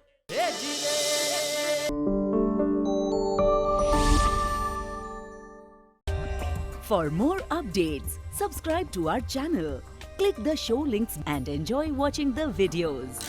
Speaker 20: For more updates, subscribe to our channel, click the show links and enjoy watching the videos.